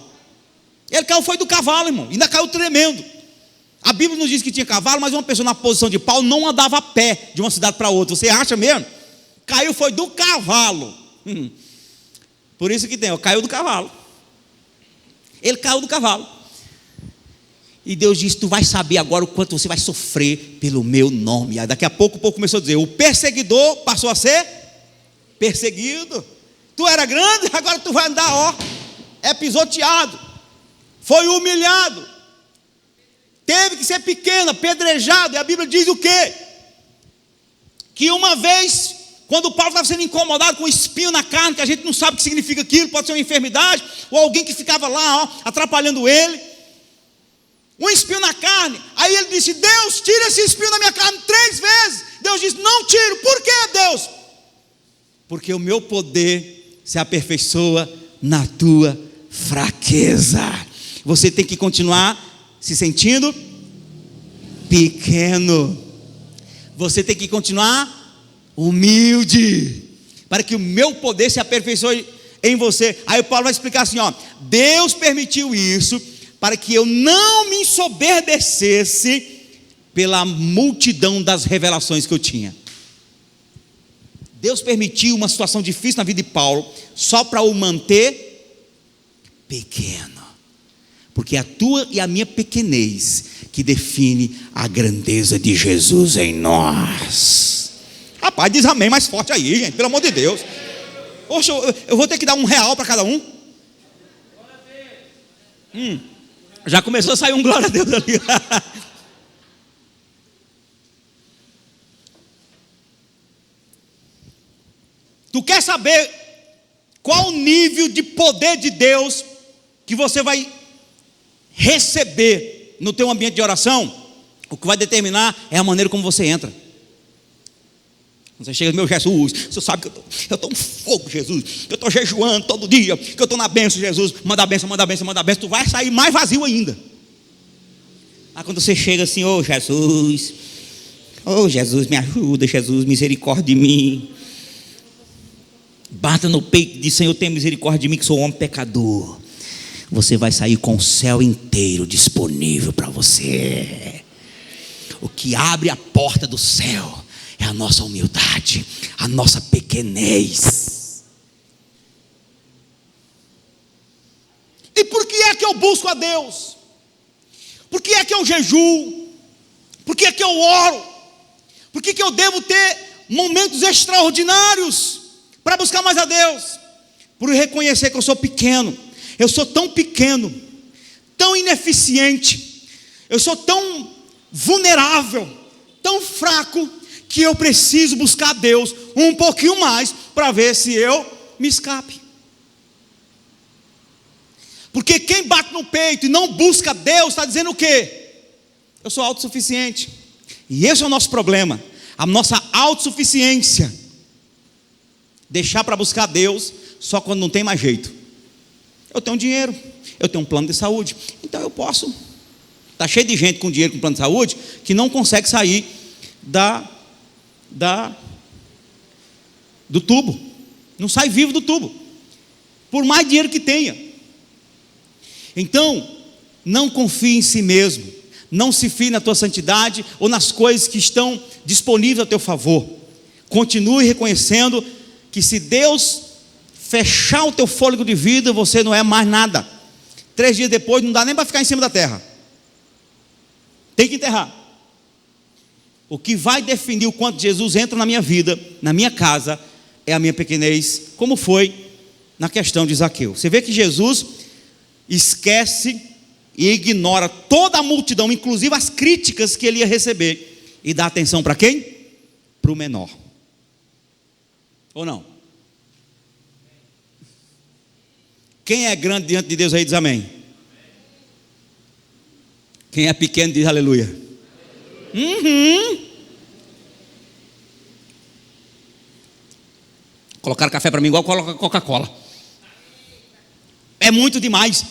Ele caiu, foi do cavalo, irmão. Ainda caiu tremendo. A Bíblia não diz que tinha cavalo, mas uma pessoa na posição de Paulo não andava a pé de uma cidade para outra. Você acha mesmo? Caiu, foi do cavalo. Por isso que tem, caiu do cavalo. Ele caiu do cavalo. E Deus disse: tu vai saber agora o quanto você vai sofrer pelo meu nome. Aí daqui a pouco o povo começou a dizer: o perseguidor passou a ser perseguido. Tu era grande, agora tu vai andar, é pisoteado, foi humilhado, teve que ser pequeno, apedrejado. E a Bíblia diz o quê? Que uma vez, quando Paulo estava sendo incomodado com um espinho na carne, que a gente não sabe o que significa aquilo, pode ser uma enfermidade, ou alguém que ficava lá, atrapalhando ele, um espinho na carne. Aí ele disse: Deus, tira esse espinho da minha carne 3 vezes. Deus disse: não tiro. Por quê, Deus? Porque o meu poder se aperfeiçoa na tua fraqueza. Você tem que continuar se sentindo pequeno. Você tem que continuar humilde, para que o meu poder se aperfeiçoe em você. Aí o Paulo vai explicar assim, ó: Deus permitiu isso para que eu não me ensoberbecesse pela multidão das revelações que eu tinha. Deus permitiu uma situação difícil na vida de Paulo só para o manter pequeno, porque a tua e a minha pequenez que define a grandeza de Jesus em nós. Rapaz, diz amém mais forte aí, gente, pelo amor de Deus. Poxa, eu vou ter que dar R$1 para cada um. Já começou a sair um glória a Deus ali. Tu quer saber qual o nível de poder de Deus que você vai receber no teu ambiente de oração? O que vai determinar é a maneira como você entra. Você chega, meu Jesus, você sabe que eu estou um fogo, Jesus, que eu estou jejuando todo dia, que eu estou na bênção, Jesus, manda a bênção, manda a bênção, manda a bênção. Tu vai sair mais vazio ainda. Aí quando você chega assim, ô Jesus, me ajuda, Jesus, misericórdia de mim. Bata no peito e diz: Senhor, tenha misericórdia de mim, que sou um homem pecador. Você vai sair com o céu inteiro disponível para você. O que abre a porta do céu é a nossa humildade, a nossa pequenez. E por que é que eu busco a Deus? Por que é que eu jejuo? Por que é que eu oro? Por que eu devo ter momentos extraordinários para buscar mais a Deus? Por reconhecer que eu sou pequeno. Eu sou tão pequeno, tão ineficiente, eu sou tão vulnerável, tão fraco, que eu preciso buscar a Deus um pouquinho mais para ver se eu me escape. Porque quem bate no peito e não busca Deus está dizendo o quê? Eu sou autossuficiente. E esse é o nosso problema, a nossa autossuficiência. Deixar para buscar Deus só quando não tem mais jeito. Eu tenho dinheiro, eu tenho um plano de saúde, então eu posso. Está cheio de gente com dinheiro, com plano de saúde, que não consegue sair do tubo. Não sai vivo do tubo, por mais dinheiro que tenha. Então, não confie em si mesmo. Não se fie na tua santidade ou nas coisas que estão disponíveis a teu favor. Continue reconhecendo que se Deus fechar o teu fôlego de vida, você não é mais nada. 3 dias depois não dá nem para ficar em cima da terra. Tem que enterrar. O que vai definir o quanto Jesus entra na minha vida, na minha casa, é a minha pequenez, como foi na questão de Zaqueu. Você vê que Jesus esquece e ignora toda a multidão, inclusive as críticas que ele ia receber, e dá atenção para quem? Para o menor. Ou não? Quem é grande diante de Deus aí diz amém. Quem é pequeno diz aleluia. Colocaram café para mim igual coloca Coca-Cola. É muito demais.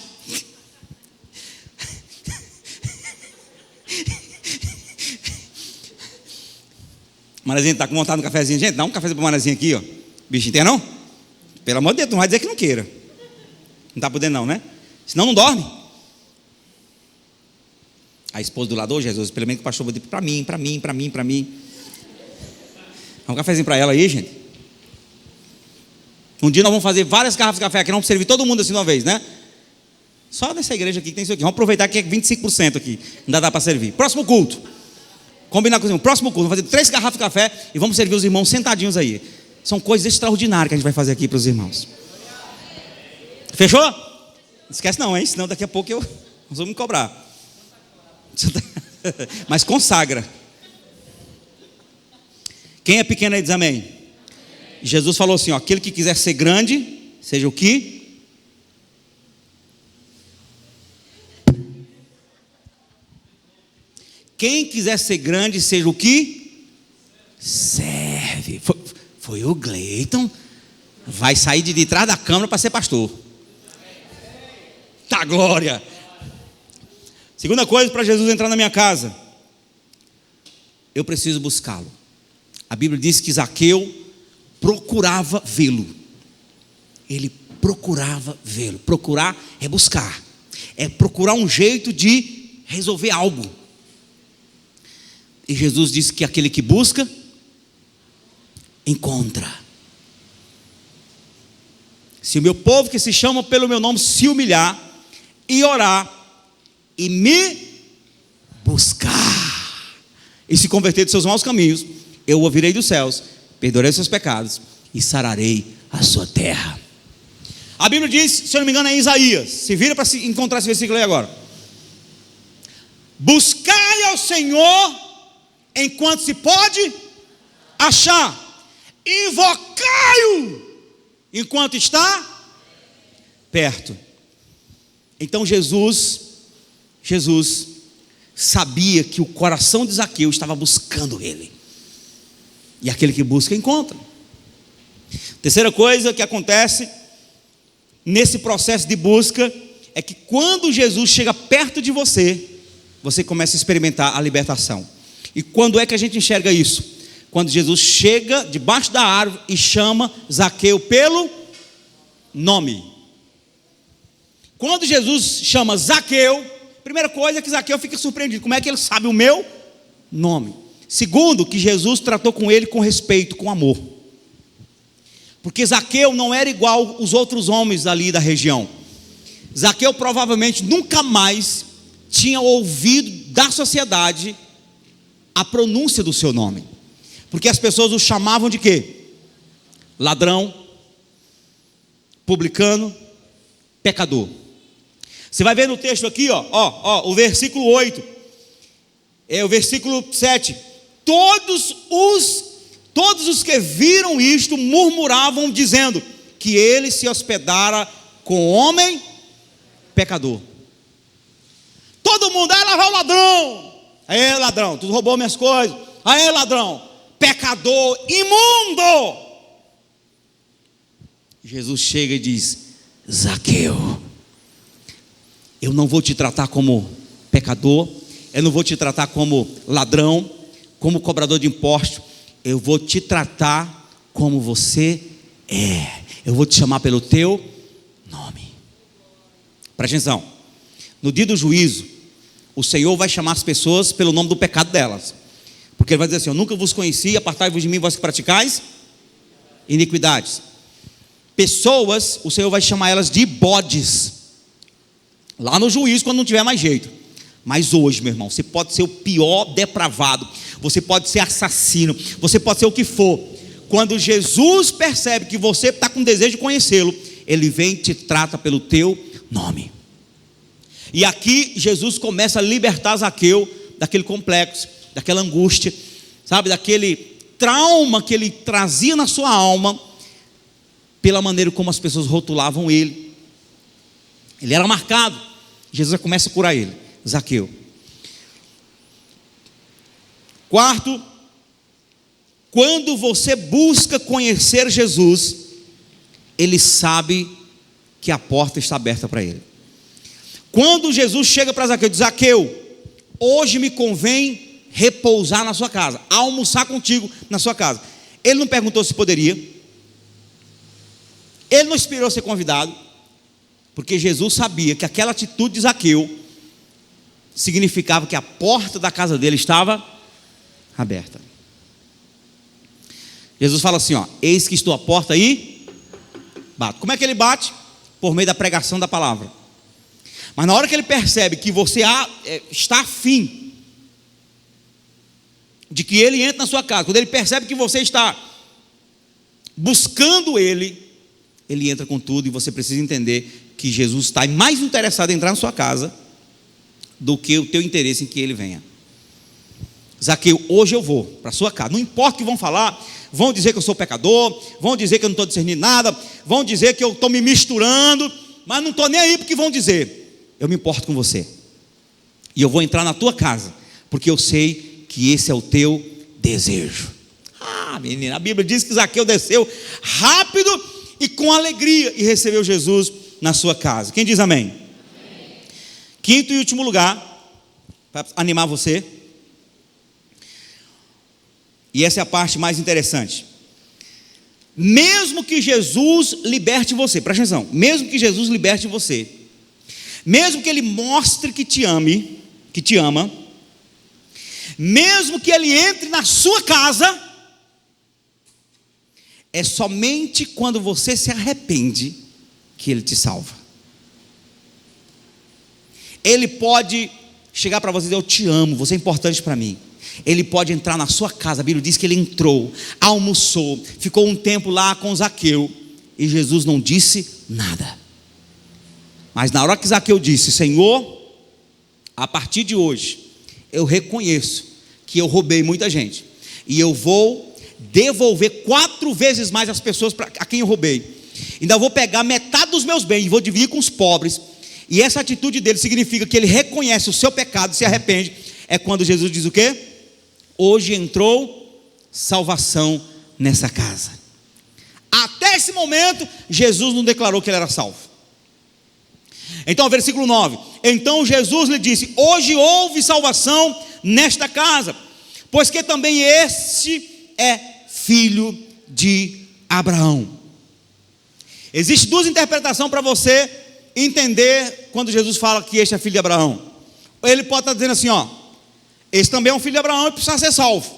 Marazinha está com vontade no cafezinho. Gente, dá um cafezinho para Marazinha aqui, ó. Bicho, tem não? Pelo amor de Deus, não vai dizer que não queira. Não está podendo não, né? Senão não dorme. A esposa do lado: ô Jesus, pelo menos que o pastor vai dizer para mim. Dá um cafezinho para ela aí, gente. Um dia nós vamos fazer várias garrafas de café aqui, não vamos servir todo mundo assim de uma vez, né? Só nessa igreja aqui que tem isso aqui. Vamos aproveitar que é 25% aqui. Ainda dá para servir. Próximo culto. Combinar com os irmãos. Próximo culto. Vamos fazer 3 garrafas de café e vamos servir os irmãos sentadinhos aí. São coisas extraordinárias que a gente vai fazer aqui para os irmãos. Fechou? Não esquece não, hein? Senão daqui a pouco nós vamos me cobrar. Mas consagra. Quem é pequeno aí diz amém. Jesus falou assim, ó: aquele que quiser ser grande, seja o que? Quem quiser ser grande, seja o que? Serve. Foi o Gleiton. Vai sair de trás da câmara para ser pastor. Tá, glória. Segunda coisa para Jesus entrar na minha casa: eu preciso buscá-lo. A Bíblia diz que Zaqueu procurava vê-lo. Ele procurava vê-lo. Procurar é buscar, é procurar um jeito de resolver algo. E Jesus disse que aquele que busca, encontra. Se o meu povo que se chama pelo meu nome se humilhar e orar e me buscar e se converter de seus maus caminhos, eu ouvirei dos céus, perdoarei seus pecados e sararei a sua terra. A Bíblia diz, se eu não me engano, é em Isaías. Se vira para encontrar esse versículo aí agora. Buscai ao Senhor enquanto se pode achar. Invocai-o enquanto está perto. Então Jesus sabia que o coração de Zaqueu estava buscando ele. E aquele que busca, encontra. Terceira coisa que acontece nesse processo de busca é que quando Jesus chega perto de você, você começa a experimentar a libertação. E quando é que a gente enxerga isso? Quando Jesus chega debaixo da árvore e chama Zaqueu pelo nome. Quando Jesus chama Zaqueu, primeira coisa é que Zaqueu fica surpreendido. Como é que ele sabe o meu nome? Segundo, que Jesus tratou com ele com respeito, com amor. Porque Zaqueu não era igual os outros homens ali da região. Zaqueu provavelmente nunca mais tinha ouvido da sociedade a pronúncia do seu nome. Porque as pessoas o chamavam de quê? Ladrão, publicano, pecador. Você vai ver no texto aqui, o versículo 8, o versículo 7. Todos os que viram isto murmuravam, dizendo que ele se hospedara com homem pecador. Todo mundo, lá vai o ladrão. Aí, ladrão, tu roubou minhas coisas. Aí, ladrão, pecador, imundo. Jesus chega e diz: Zaqueu, eu não vou te tratar como pecador, eu não vou te tratar como ladrão, como cobrador de impostos, eu vou te tratar como você é. Eu vou te chamar pelo teu nome. Presta atenção. No dia do juízo, o Senhor vai chamar as pessoas pelo nome do pecado delas. Porque Ele vai dizer assim: eu nunca vos conheci, apartai-vos de mim, vós que praticais iniquidades. Pessoas, o Senhor vai chamar elas de bodes lá no juízo, quando não tiver mais jeito. Mas hoje, meu irmão, você pode ser o pior depravado, você pode ser assassino, você pode ser o que for. Quando Jesus percebe que você está com desejo de conhecê-lo, Ele vem e te trata pelo teu nome. E aqui Jesus começa a libertar Zaqueu daquele complexo, daquela angústia, sabe, daquele trauma que ele trazia na sua alma, pela maneira como as pessoas rotulavam ele. Ele era marcado. Jesus começa a curar ele, Zaqueu. Quarto, quando você busca conhecer Jesus, ele sabe que a porta está aberta para ele. Quando Jesus chega para Zaqueu e diz: Zaqueu, hoje me convém repousar na sua casa, almoçar contigo na sua casa. Ele não perguntou se poderia, ele não esperou ser convidado, porque Jesus sabia que aquela atitude de Zaqueu significava que a porta da casa dele estava aberta. Jesus fala assim: eis que estou à porta e bato. Como é que ele bate? Por meio da pregação da palavra. Mas na hora que ele percebe que você está afim de que ele entre na sua casa, quando ele percebe que você está buscando ele entra com tudo. E você precisa entender que Jesus está mais interessado em entrar na sua casa do que o teu interesse em que ele venha. Zaqueu, hoje eu vou para a sua casa, não importa o que vão falar, vão dizer que eu sou pecador, vão dizer que eu não estou discernindo nada, vão dizer que eu estou me misturando, mas não estou nem aí porque vão dizer. Eu me importo com você, e eu vou entrar na tua casa, porque eu sei que esse é o teu desejo. Menina, a Bíblia diz que Zaqueu desceu rápido e com alegria e recebeu Jesus na sua casa. Quem diz amém? Amém. Quinto e último lugar, para animar você, e essa é a parte mais interessante. mesmo que Jesus liberte você, presta atenção, mesmo que Jesus liberte você, mesmo que Ele mostre que te ama, mesmo que Ele entre na sua casa, é somente quando você se arrepende que Ele te salva. Ele pode chegar para você e dizer: eu te amo, você é importante para mim. Ele pode entrar na sua casa. A Bíblia diz que ele entrou, almoçou, ficou um tempo lá com Zaqueu, e Jesus não disse nada. Mas na hora que Zaqueu disse: Senhor, a partir de hoje eu reconheço que eu roubei muita gente, e eu vou devolver 4 vezes mais as pessoas a quem eu roubei. Ainda vou pegar metade dos meus bens e vou dividir com os pobres. E essa atitude dele significa que ele reconhece o seu pecado, se arrepende. É quando Jesus diz o quê? Hoje entrou salvação nessa casa. Até esse momento, Jesus não declarou que ele era salvo. Então, versículo 9: então Jesus lhe disse: hoje houve salvação nesta casa, pois que também este é filho de Abraão. Existe 2 interpretações para você entender quando Jesus fala que este é filho de Abraão. Ele pode estar dizendo assim: ó, esse também é um filho de Abraão e precisa ser salvo.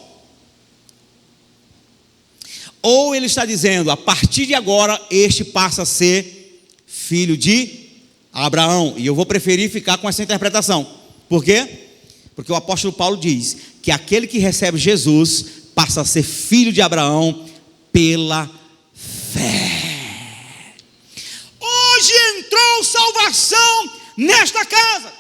Ou ele está dizendo: a partir de agora este passa a ser filho de Abraão. E eu vou preferir ficar com essa interpretação. Por quê? Porque o apóstolo Paulo diz que aquele que recebe Jesus passa a ser filho de Abraão pela fé. Hoje entrou salvação nesta casa.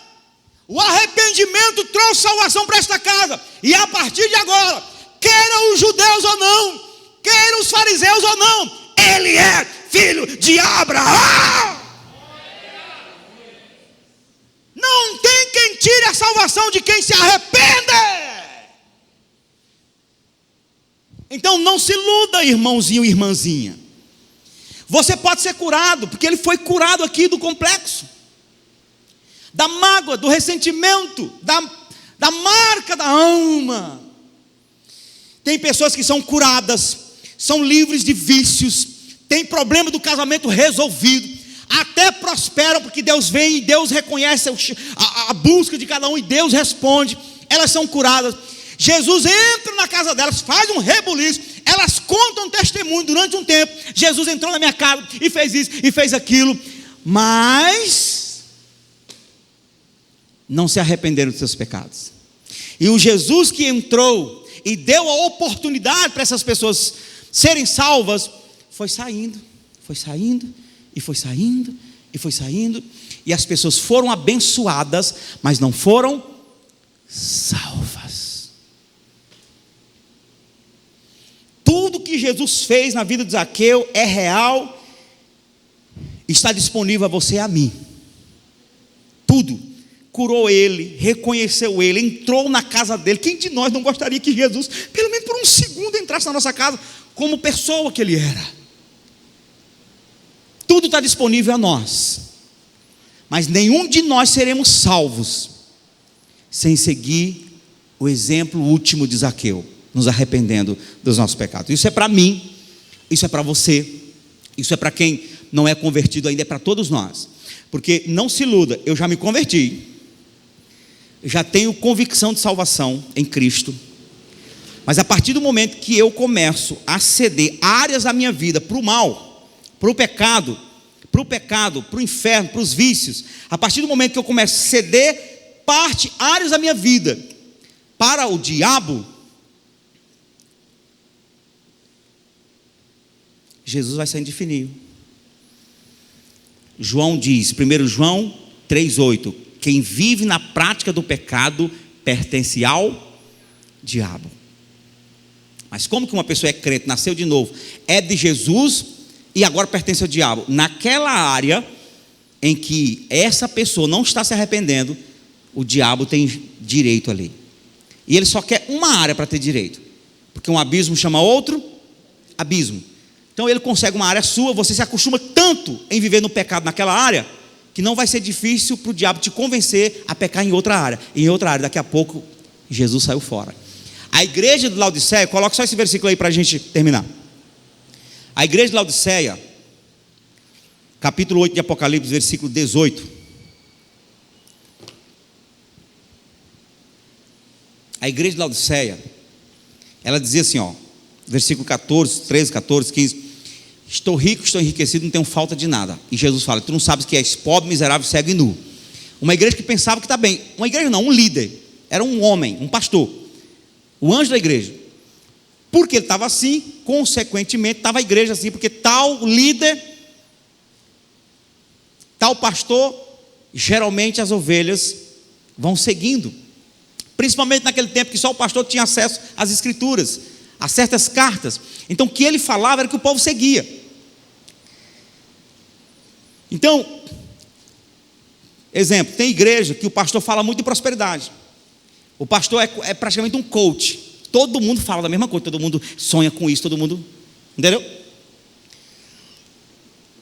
O arrependimento trouxe salvação para esta casa. E a partir de agora, queiram os judeus ou não, queiram os fariseus ou não, ele é filho de Abraão. Não tem quem tire a salvação de quem se arrepende. Então não se iluda, irmãozinho e irmãzinha. Você pode ser curado, porque ele foi curado aqui do complexo, da mágoa, do ressentimento, da marca da alma. Tem pessoas que são curadas, são livres de vícios, tem problema do casamento resolvido, até prosperam, porque Deus vem e Deus reconhece a busca de cada um e Deus responde. Elas são curadas. Jesus entra na casa delas, faz um rebuliço, elas contam testemunho durante um tempo: Jesus entrou na minha casa e fez isso e fez aquilo, mas não se arrependeram dos seus pecados. E o Jesus que entrou e deu a oportunidade para essas pessoas serem salvas, foi saindo, foi saindo, e foi saindo, e foi saindo, e as pessoas foram abençoadas, mas não foram salvas. Tudo que Jesus fez na vida de Zaqueu é real, está disponível a você e a mim. Tudo. Curou ele, reconheceu ele, entrou na casa dele. Quem de nós não gostaria que Jesus, pelo menos por um segundo, entrasse na nossa casa como pessoa que ele era? Tudo está disponível a nós, mas nenhum de nós seremos salvos sem seguir o exemplo último de Zaqueu, nos arrependendo dos nossos pecados. Isso é para mim, isso é para você, isso é para quem não é convertido ainda, é para todos nós. Porque não se iluda, eu já me converti, já tenho convicção de salvação em Cristo, mas a partir do momento que eu começo a ceder áreas da minha vida para o mal, para o pecado, para o inferno, para os vícios, a partir do momento que eu começo a ceder áreas da minha vida para o diabo, Jesus vai saindo de fininho. João diz, 1 João 3,8: quem vive na prática do pecado pertence ao diabo. Mas como que uma pessoa é crente, nasceu de novo, é de Jesus e agora pertence ao diabo? Naquela área em que essa pessoa não está se arrependendo, o diabo tem direito ali. E ele só quer uma área para ter direito, porque um abismo chama outro abismo. Então ele consegue uma área sua, você se acostuma tanto em viver no pecado naquela área, que não vai ser difícil para o diabo te convencer a pecar em outra área. Em outra área, daqui a pouco, Jesus saiu fora. A igreja de Laodiceia, coloca só esse versículo aí para a gente terminar. A igreja de Laodiceia, capítulo 8 de Apocalipse, versículo 18. A igreja de Laodiceia, ela dizia assim, ó, versículo 14, 13, 14, 15: estou rico, estou enriquecido, não tenho falta de nada. E Jesus fala: tu não sabes que és pobre, miserável, cego e nu. Uma igreja que pensava que está bem. Uma igreja não, um líder. Era um homem, um pastor, o anjo da igreja. Porque ele estava assim, consequentemente estava a igreja assim, porque tal líder, tal pastor, geralmente as ovelhas vão seguindo. Principalmente naquele tempo que só o pastor tinha acesso às escrituras, a certas cartas. Então o que ele falava era que o povo seguia. Então, exemplo, tem igreja que o pastor fala muito de prosperidade. O pastor é praticamente um coach. Todo mundo fala da mesma coisa, todo mundo sonha com isso, todo mundo, entendeu?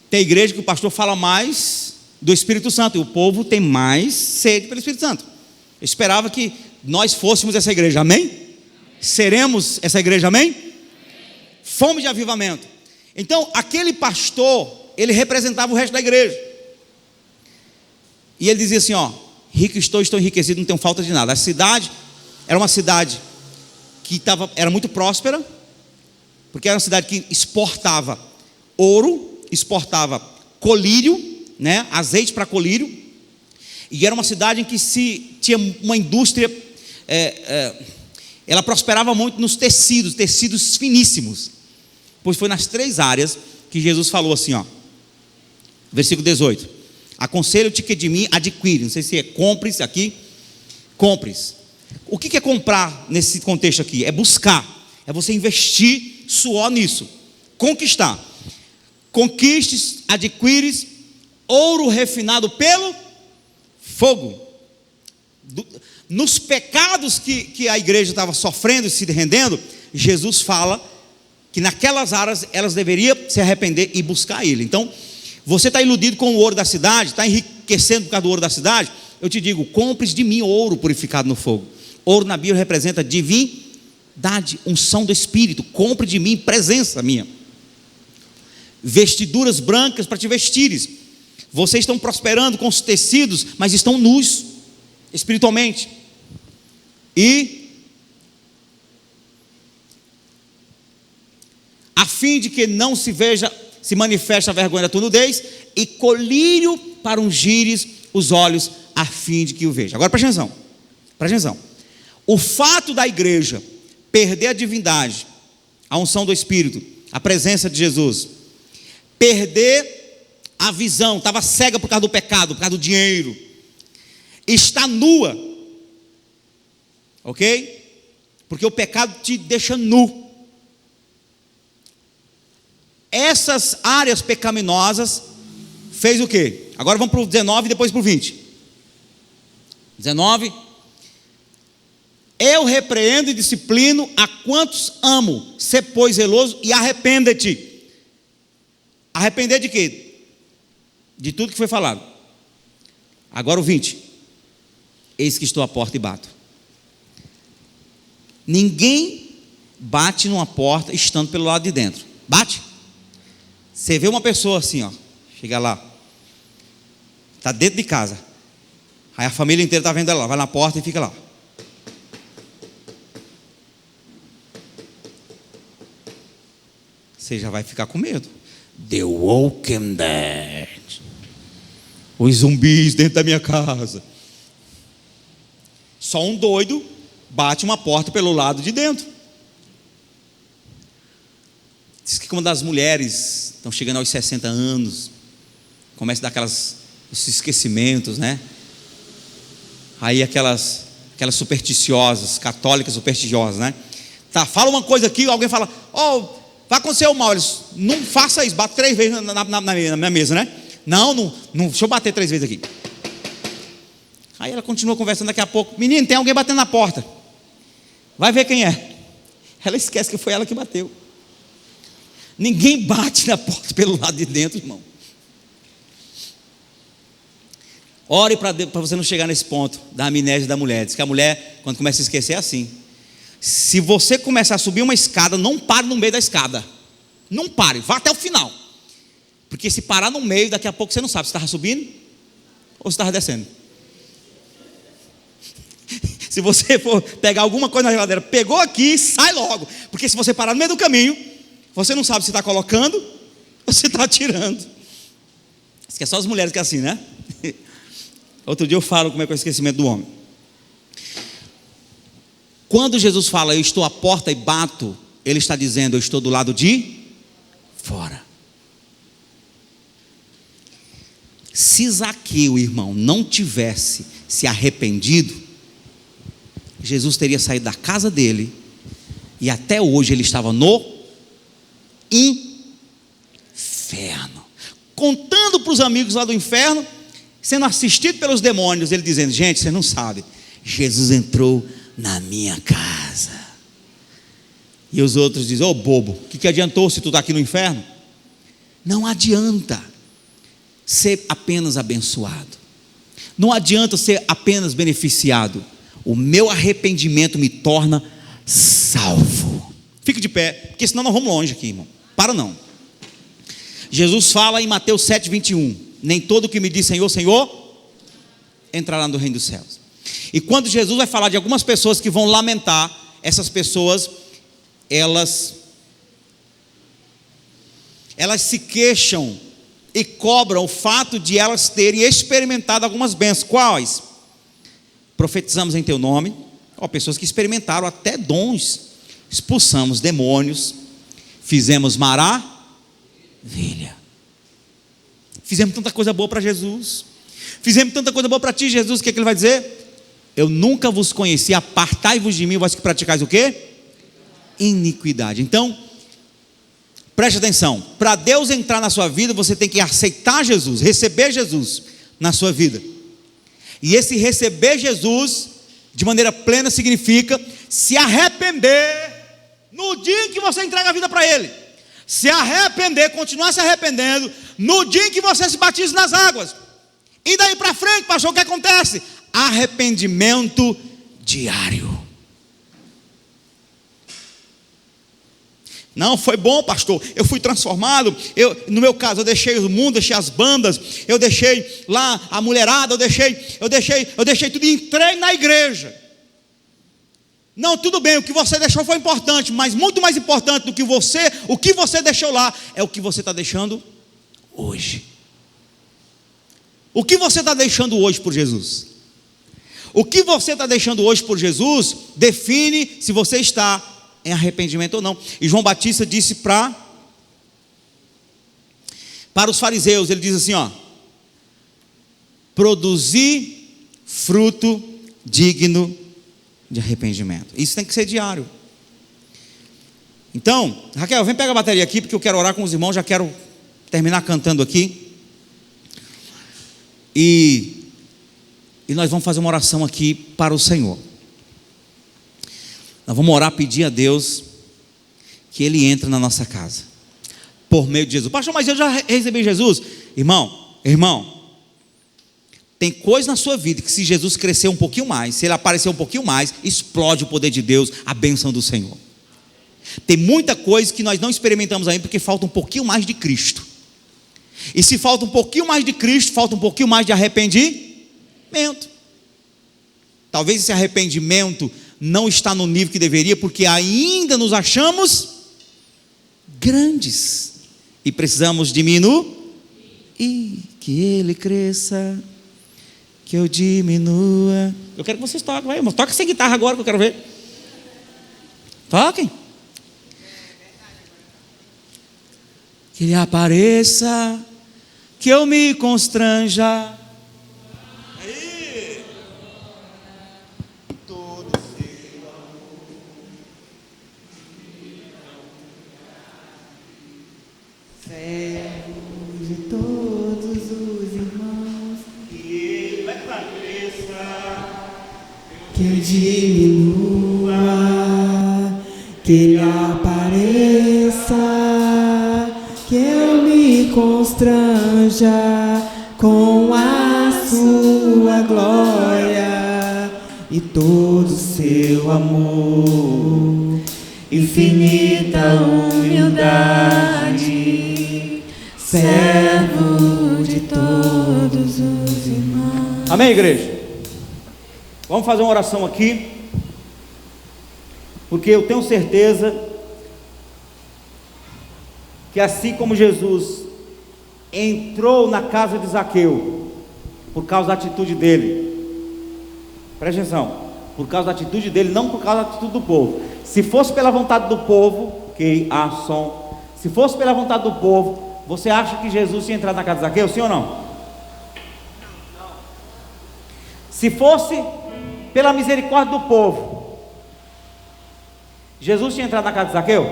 Tem igreja que o pastor fala mais do Espírito Santo, e o povo tem mais sede pelo Espírito Santo. Eu esperava que nós fôssemos essa igreja, amém? Seremos essa igreja, amém? Fome de avivamento. Então, aquele pastor, ele representava o resto da igreja. E ele dizia assim, ó: rico estou enriquecido, não tenho falta de nada. A cidade era uma cidade que era muito próspera, porque era uma cidade que exportava ouro, exportava colírio, né, azeite para colírio, e era uma cidade em que tinha uma indústria, ela prosperava muito nos tecidos finíssimos, pois foi nas 3 áreas que Jesus falou assim, ó, versículo 18: aconselho-te que de mim adquire, não sei se é compres aqui, compres. O que é comprar nesse contexto aqui? É buscar, é você investir suor nisso, conquistar. Conquistes, adquires ouro refinado pelo fogo. Nos pecados que a igreja estava sofrendo e se rendendo, Jesus fala que naquelas áreas elas deveriam se arrepender e buscar Ele. Então, você está iludido com o ouro da cidade, está enriquecendo por causa do ouro da cidade, eu te digo, compres de mim ouro purificado no fogo. Ouro na Bíblia representa divindade, unção do Espírito. Compre de mim presença minha. Vestiduras brancas para te vestires. Vocês estão prosperando com os tecidos, mas estão nus espiritualmente. E a fim de que não se manifeste a vergonha da tua nudez, e colírio para ungires os olhos, a fim de que o veja. Agora presta atenção. O fato da igreja perder a divindade, a unção do Espírito, a presença de Jesus, perder a visão, estava cega por causa do pecado, por causa do dinheiro, está nua, ok? Porque o pecado te deixa nu. Essas áreas pecaminosas fez o quê? Agora vamos para o 19 e depois para o 20. 19: eu repreendo e disciplino a quantos amo. Sê, pois, zeloso e arrependa-te. Arrepender de quê? De tudo que foi falado. Agora o 20: eis que estou à porta e bato. Ninguém bate numa porta estando pelo lado de dentro. Bate? Você vê uma pessoa assim, ó, chega lá, está dentro de casa, aí a família inteira está vendo ela lá, vai na porta e fica lá. Você já vai ficar com medo. The Walking Dead. Os zumbis dentro da minha casa. Só um doido bate uma porta pelo lado de dentro. Diz que uma das mulheres estão chegando aos 60 anos, começa a dar esses esquecimentos, né? Aí aquelas supersticiosas, católicas supersticiosas, né? Tá, fala uma coisa aqui, alguém fala, vai acontecer o mal. Eles, não faça isso, bate 3 vezes na minha mesa, né? Não, deixa eu bater 3 vezes aqui. Aí ela continua conversando, daqui a pouco, menino, tem alguém batendo na porta, vai ver quem é. Ela esquece que foi ela que bateu. Ninguém bate na porta pelo lado de dentro, irmão. Ore para você não chegar nesse ponto da amnésia da mulher. Diz que a mulher, quando começa a esquecer, é assim. Se você começar a subir uma escada, não pare no meio da escada. Não pare, vá até o final. Porque se parar no meio, daqui a pouco você não sabe se estava subindo ou se estava descendo. Se você for pegar alguma coisa na geladeira, pegou aqui, sai logo. Porque se você parar no meio do caminho, você não sabe se está colocando ou se está tirando. Isso que é só as mulheres que é assim, né? Outro dia eu falo como é que é o esquecimento do homem. Quando Jesus fala, eu estou à porta e bato, Ele está dizendo, eu estou do lado de fora. Se Zaqueu, irmão, não tivesse se arrependido, Jesus teria saído da casa dele e até hoje ele estava no inferno, contando para os amigos lá do inferno, sendo assistido pelos demônios, ele dizendo, gente, você não sabe, Jesus entrou na minha casa. E os outros dizem, ô bobo, o que adiantou se tu está aqui no inferno? Não adianta ser apenas abençoado, não adianta ser apenas beneficiado. O meu arrependimento me torna salvo. Fique de pé, porque senão nós vamos longe aqui, irmão. Para não. Jesus fala em Mateus 7:21, nem todo que me diz Senhor, Senhor entrará no reino dos céus. E quando Jesus vai falar de algumas pessoas que vão lamentar, essas pessoas elas se queixam e cobram o fato de elas terem experimentado algumas bênçãos. Quais? Profetizamos em teu nome. Pessoas que experimentaram até dons, expulsamos demônios, fizemos maravilha, fizemos tanta coisa boa para Jesus, fizemos tanta coisa boa para ti, Jesus. O que é que ele vai dizer? Eu nunca vós conheci, apartai-vos de mim, vós que praticais o quê? Iniquidade. Então, preste atenção, para Deus entrar na sua vida, você tem que aceitar Jesus, receber Jesus na sua vida. E esse receber Jesus de maneira plena significa se arrepender no dia em que você entrega a vida para Ele. Se arrepender, continuar se arrependendo no dia em que você se batiza nas águas. E daí para frente, pastor, o que acontece? Arrependimento diário. Não, foi bom, pastor, eu fui transformado, no meu caso, eu deixei o mundo, deixei as bandas, eu deixei lá a mulherada, eu deixei tudo e entrei na igreja. Não, tudo bem, o que você deixou foi importante, mas muito mais importante do que o que você deixou lá, é o que você está deixando hoje. O que você está deixando hoje por Jesus? O que você está deixando hoje por Jesus, define se você está em arrependimento ou não. E João Batista disse para os fariseus, ele diz assim, produzir fruto digno de arrependimento. Isso tem que ser diário. Então, Raquel, vem pegar a bateria aqui, porque eu quero orar com os irmãos, já quero terminar cantando aqui. E nós vamos fazer uma oração aqui para o Senhor. Nós vamos orar, pedir a Deus que Ele entre na nossa casa, por meio de Jesus. Pastor, mas eu já recebi Jesus. Irmão, tem coisa na sua vida que se Jesus crescer um pouquinho mais, se Ele aparecer um pouquinho mais, explode o poder de Deus, a bênção do Senhor. Tem muita coisa que nós não experimentamos ainda, porque falta um pouquinho mais de Cristo. E se falta um pouquinho mais de Cristo, falta um pouquinho mais de arrependimento. Talvez esse arrependimento não está no nível que deveria, porque ainda nos achamos grandes e precisamos diminuir, e que Ele cresça, que eu diminua. Eu quero que vocês toquem, vai, irmão. Toca essa guitarra agora que eu quero ver. Toquem. Que Ele apareça, que eu me constranja. De todos os irmãos, que eu diminua, que Ele apareça, que eu me constranja com a sua glória e todo o seu amor, infinita humildade. servo de todos os irmãos. Amém, igreja? Vamos fazer uma oração aqui, porque eu tenho certeza que assim como Jesus entrou na casa de Zaqueu, por causa da atitude dele, presta atenção, por causa da atitude dele, não por causa da atitude do povo. Se fosse pela vontade do povo, se fosse pela vontade do povo, você acha que Jesus tinha entrado na casa de Zaqueu, sim ou não? Se fosse pela misericórdia do povo, Jesus tinha entrado na casa de Zaqueu?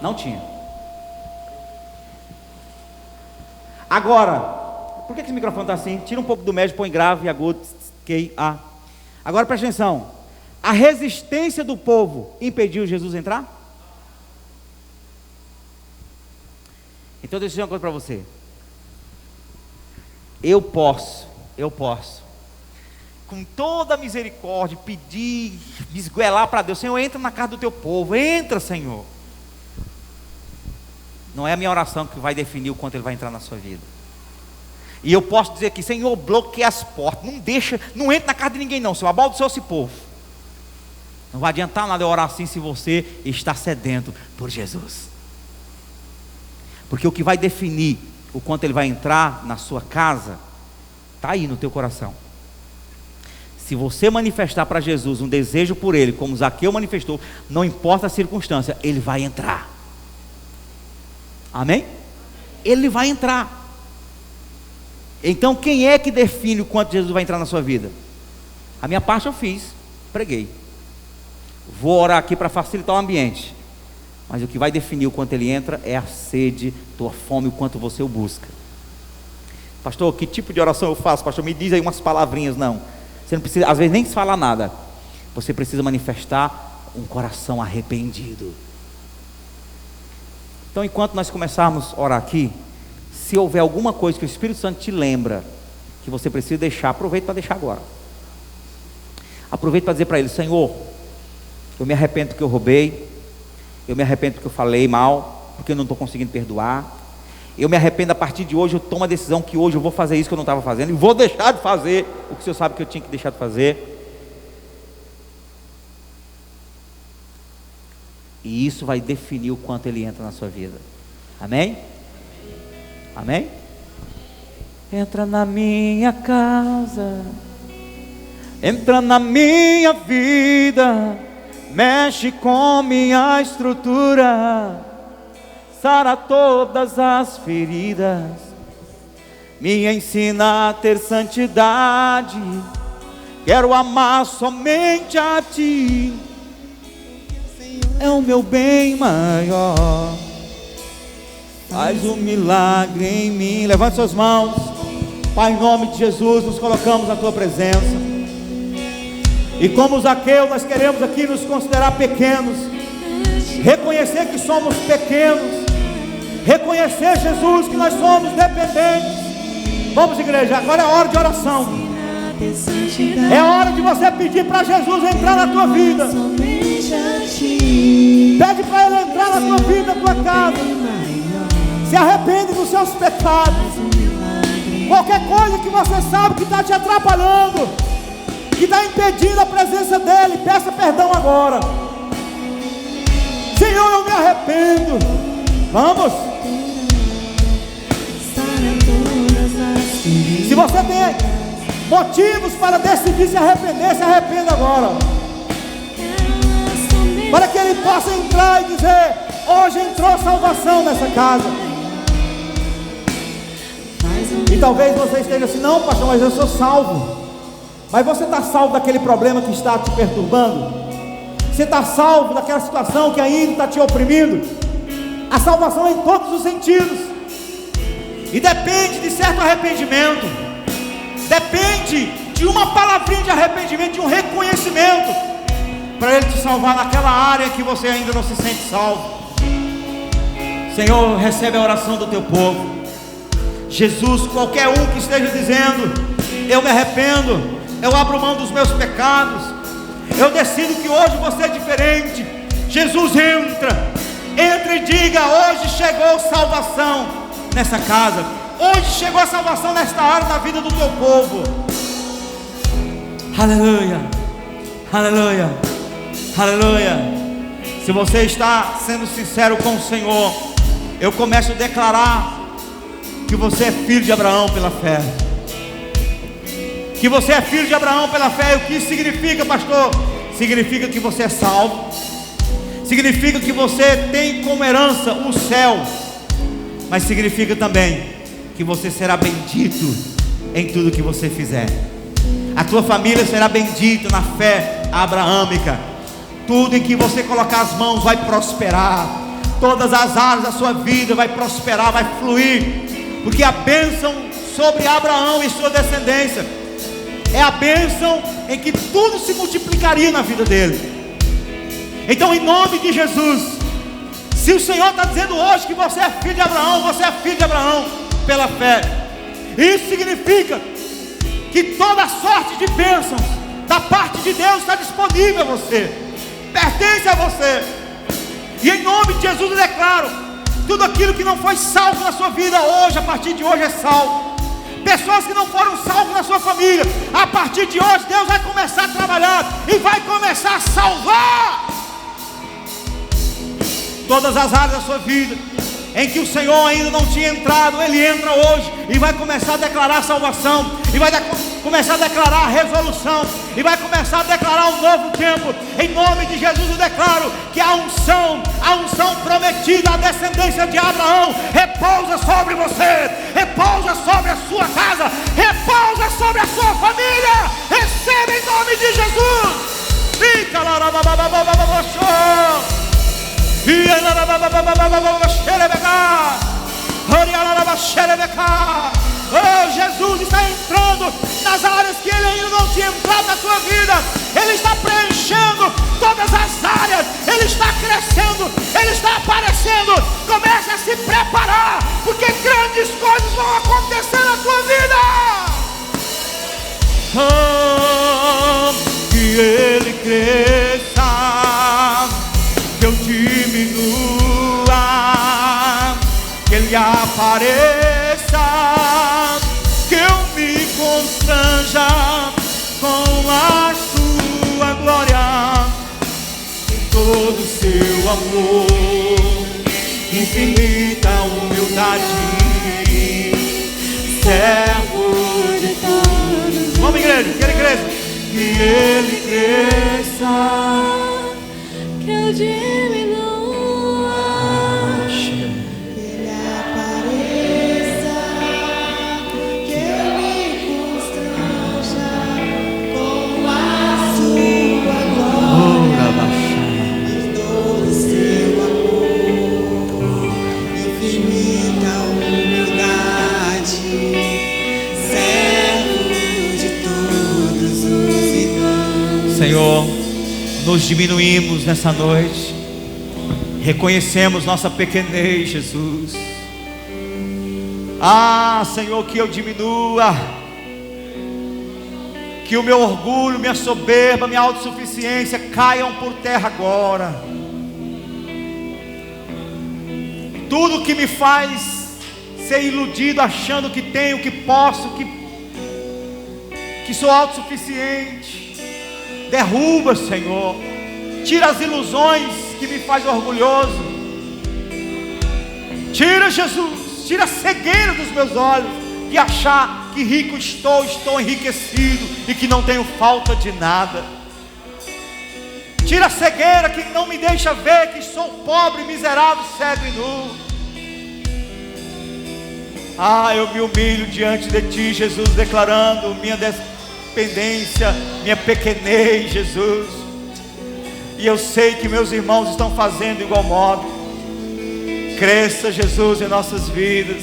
Não tinha. Agora, por que esse microfone está assim? Tira um pouco do médio, põe grave, agudo, Agora presta atenção. A resistência do povo impediu Jesus entrar? Então deixa eu dizer uma coisa para você. Eu posso, com toda a misericórdia, pedir, esguelar para Deus: Senhor, entra na casa do teu povo, entra, Senhor. Não é a minha oração que vai definir o quanto Ele vai entrar na sua vida. E eu posso dizer aqui: Senhor, bloqueia as portas, não entra na casa de ninguém não, Senhor, amaldiçoa esse povo. Não vai adiantar nada eu orar assim se você está sedento por Jesus. Porque o que vai definir o quanto Ele vai entrar na sua casa, está aí no teu coração. Se você manifestar para Jesus um desejo por Ele, como Zaqueu manifestou, não importa a circunstância, Ele vai entrar. Amém? Ele vai entrar. Então quem é que define o quanto Jesus vai entrar na sua vida? A minha parte eu fiz, preguei. Vou orar aqui para facilitar o ambiente, mas o que vai definir o quanto Ele entra é a sede, tua fome, o quanto você o busca. Pastor, que tipo de oração eu faço? Pastor, me diz aí umas palavrinhas. Não, você não precisa, às vezes, nem se falar nada. Você precisa manifestar um coração arrependido. Então, enquanto nós começarmos a orar aqui, se houver alguma coisa que o Espírito Santo te lembra que você precisa deixar, aproveite para deixar agora. Aproveite para dizer para Ele: Senhor, eu me arrependo porque eu roubei, eu me arrependo porque eu falei mal, porque eu não estou conseguindo perdoar, eu me arrependo, a partir de hoje eu tomo a decisão que hoje eu vou fazer isso que eu não estava fazendo, e vou deixar de fazer o que o Senhor sabe que eu tinha que deixar de fazer. E isso vai definir o quanto Ele entra na sua vida. Amém? Amém? Entra na minha casa, entra na minha vida, mexe com minha estrutura, sara todas as feridas, me ensina a ter santidade, quero amar somente a Ti, é o meu bem maior. Faz um milagre em mim. Levante suas mãos. Pai, em nome de Jesus, nos colocamos na Tua presença. E como Zaqueu, nós queremos aqui nos considerar pequenos, reconhecer que somos pequenos, reconhecer, Jesus, que nós somos dependentes. Vamos, igreja, agora é hora de oração. É hora de você pedir para Jesus entrar na tua vida. Pede para Ele entrar na tua vida, na tua casa. Se arrepende dos seus pecados. Qualquer coisa que você sabe que está te atrapalhando, que está impedindo a presença dEle, peça perdão agora. Senhor, eu me arrependo. Vamos. Se você tem motivos para decidir se arrepender, se arrependa agora, para que Ele possa entrar e dizer: hoje entrou salvação nessa casa. E talvez você esteja assim: não, pastor, mas eu sou salvo. Mas você está salvo daquele problema que está te perturbando? Você está salvo daquela situação que ainda está te oprimindo? A salvação é em todos os sentidos, e depende de certo arrependimento, depende de uma palavrinha de arrependimento, de um reconhecimento, para Ele te salvar naquela área que você ainda não se sente salvo. Senhor, recebe a oração do teu povo. Jesus, qualquer um que esteja dizendo: eu me arrependo, eu abro mão dos meus pecados, eu decido que hoje vou ser diferente. Jesus, entra e diga: hoje chegou salvação. nessa casa. Hoje chegou a salvação nesta área na vida do teu povo. Aleluia, aleluia, aleluia. Se você está sendo sincero com o Senhor, eu começo a declarar que você é filho de Abraão pela fé. Que você é filho de Abraão pela fé. E o que isso significa, pastor? Significa que você é salvo. Significa que você tem como herança o céu. Mas significa também que você será bendito em tudo que você fizer. A tua família será bendita na fé abraâmica. Tudo em que você colocar as mãos vai prosperar. Todas as áreas da sua vida vai prosperar, vai fluir. Porque a bênção sobre Abraão e sua descendência é a bênção em que tudo se multiplicaria na vida dele. Então, em nome de Jesus, se o Senhor está dizendo hoje que você é filho de Abraão, você é filho de Abraão pela fé. Isso significa que toda sorte de bênçãos da parte de Deus está disponível a você, pertence a você. E em nome de Jesus eu declaro: tudo aquilo que não foi salvo na sua vida hoje, a partir de hoje é salvo. Pessoas que não foram salvas na sua família, a partir de hoje Deus vai começar a trabalhar e vai começar a salvar todas as áreas da sua vida em que o Senhor ainda não tinha entrado. Ele entra hoje e vai começar a declarar salvação, e vai começar a declarar resolução, e vai começar a declarar um novo tempo. Em nome de Jesus eu declaro que a unção prometida à descendência de Abraão repousa sobre você, repousa sobre a sua casa, repousa sobre a sua família. Receba em nome de Jesus. Fica lá. Oh, Jesus está entrando nas áreas que Ele ainda não tinha entrado na tua vida. Ele está preenchendo todas as áreas. Ele está crescendo, Ele está aparecendo. Comece a se preparar, porque grandes coisas vão acontecer na tua vida. Oh, que Ele cresça, que eu diminua, que Ele apareça, que eu me constranja com a sua glória, em todo o seu amor, infinita humildade, servo de todos. Vamos, igreja, que Ele cresça, que Ele cresça, que eu diminua, Ele apareça, que eu me constranja com a sua glória, em todo o seu amor, infinita humildade, servo de todos os irmãos. Senhor, nos diminuímos nessa noite, reconhecemos nossa pequenez, Jesus. Ah, Senhor, que eu diminua, que o meu orgulho, minha soberba, minha autossuficiência caiam por terra agora. Tudo que me faz ser iludido, achando que tenho, que posso, que sou autossuficiente, derruba, Senhor. Tira as ilusões que me faz orgulhoso. Tira, Jesus, tira a cegueira dos meus olhos, de achar que rico estou enriquecido e que não tenho falta de nada. Tira a cegueira que não me deixa ver que sou pobre, miserável, cego e nu. Ah, eu me humilho diante de Ti, Jesus, declarando minha dependência, minha pequenez, Jesus. E eu sei que meus irmãos estão fazendo de igual modo. Cresça, Jesus, em nossas vidas.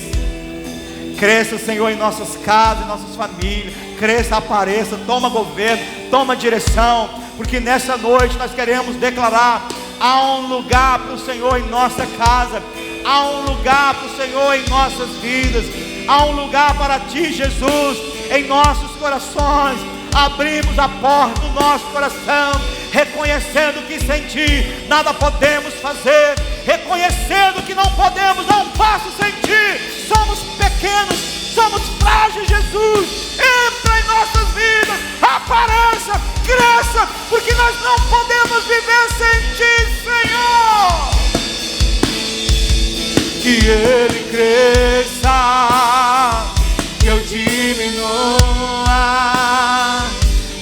Cresça, Senhor, em nossas casas, em nossas famílias. Cresça, apareça, toma governo, toma direção. Porque nessa noite nós queremos declarar: há um lugar para o Senhor em nossa casa. Há um lugar para o Senhor em nossas vidas. Há um lugar para Ti, Jesus, em nossos corações. Abrimos a porta do nosso coração, reconhecendo que sem Ti nada podemos fazer, reconhecendo que não podemos dar um passo sem Ti. Somos que Ele cresça, que eu diminua,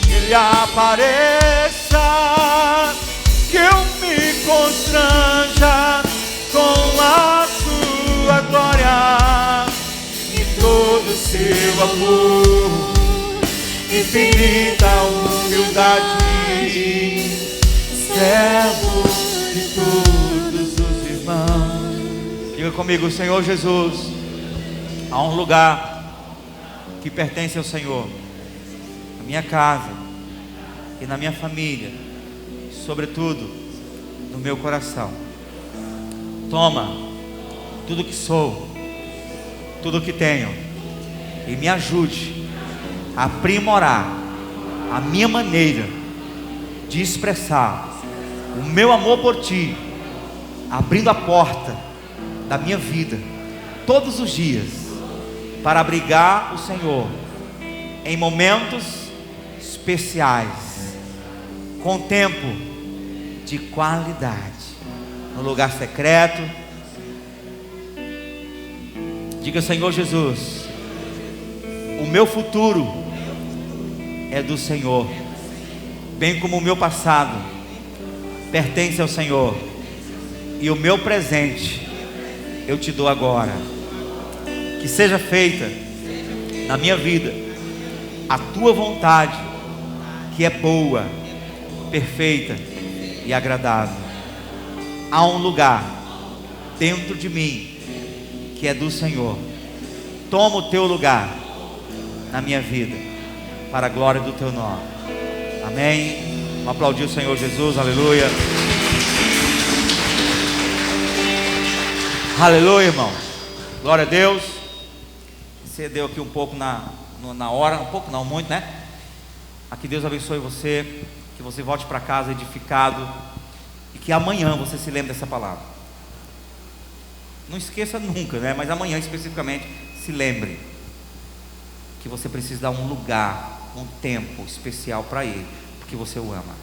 que Ele apareça, que eu me constranja com a sua glória e todo o seu amor, infinita humildade, servo de todos os irmãos. Diga comigo: Senhor Jesus, há um lugar que pertence ao Senhor, na minha casa e na minha família, sobretudo no meu coração. Toma tudo que sou, tudo que tenho, e me ajude a aprimorar a minha maneira de expressar o meu amor por Ti, abrindo a porta da minha vida todos os dias para abrigar o Senhor em momentos especiais, com tempo de qualidade, no lugar secreto. Diga: Senhor Jesus, o meu futuro é do Senhor, bem como o meu passado pertence ao Senhor, e o meu presente eu te dou agora. Que seja feita na minha vida a tua vontade, que é boa, perfeita e agradável. Há um lugar dentro de mim que é do Senhor. Toma o teu lugar na minha vida, para a glória do teu nome. Amém. Vamos aplaudir o Senhor Jesus. Aleluia. Aleluia, irmão. Glória a Deus. Você deu aqui um pouco na hora, um pouco não, muito, né? Aqui Deus abençoe você, que você volte para casa edificado, e que amanhã você se lembre dessa palavra. Não esqueça nunca, né? Mas amanhã especificamente se lembre que você precisa dar um lugar, um tempo especial para Ele, porque você o ama.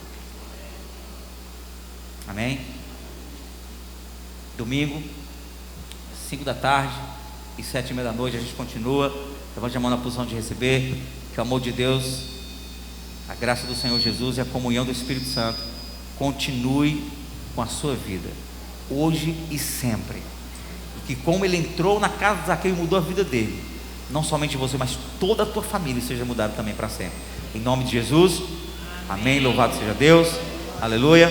Amém? Domingo, 5 da tarde e 7h30 da noite, a gente continua. Levante a mão na posição de receber. Que o amor de Deus, a graça do Senhor Jesus e a comunhão do Espírito Santo continue com a sua vida, hoje e sempre. E que como Ele entrou na casa de Zaqueu e mudou a vida dele, não somente você, mas toda a tua família seja mudada também para sempre. Em nome de Jesus. Amém. Louvado seja Deus. Aleluia.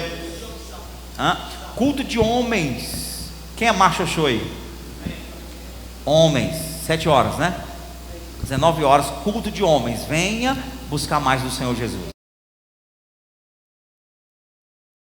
Culto de homens. Quem é Marcha Show aí? Homens. 7 horas, né? 19 horas. Culto de homens. Venha buscar mais do Senhor Jesus.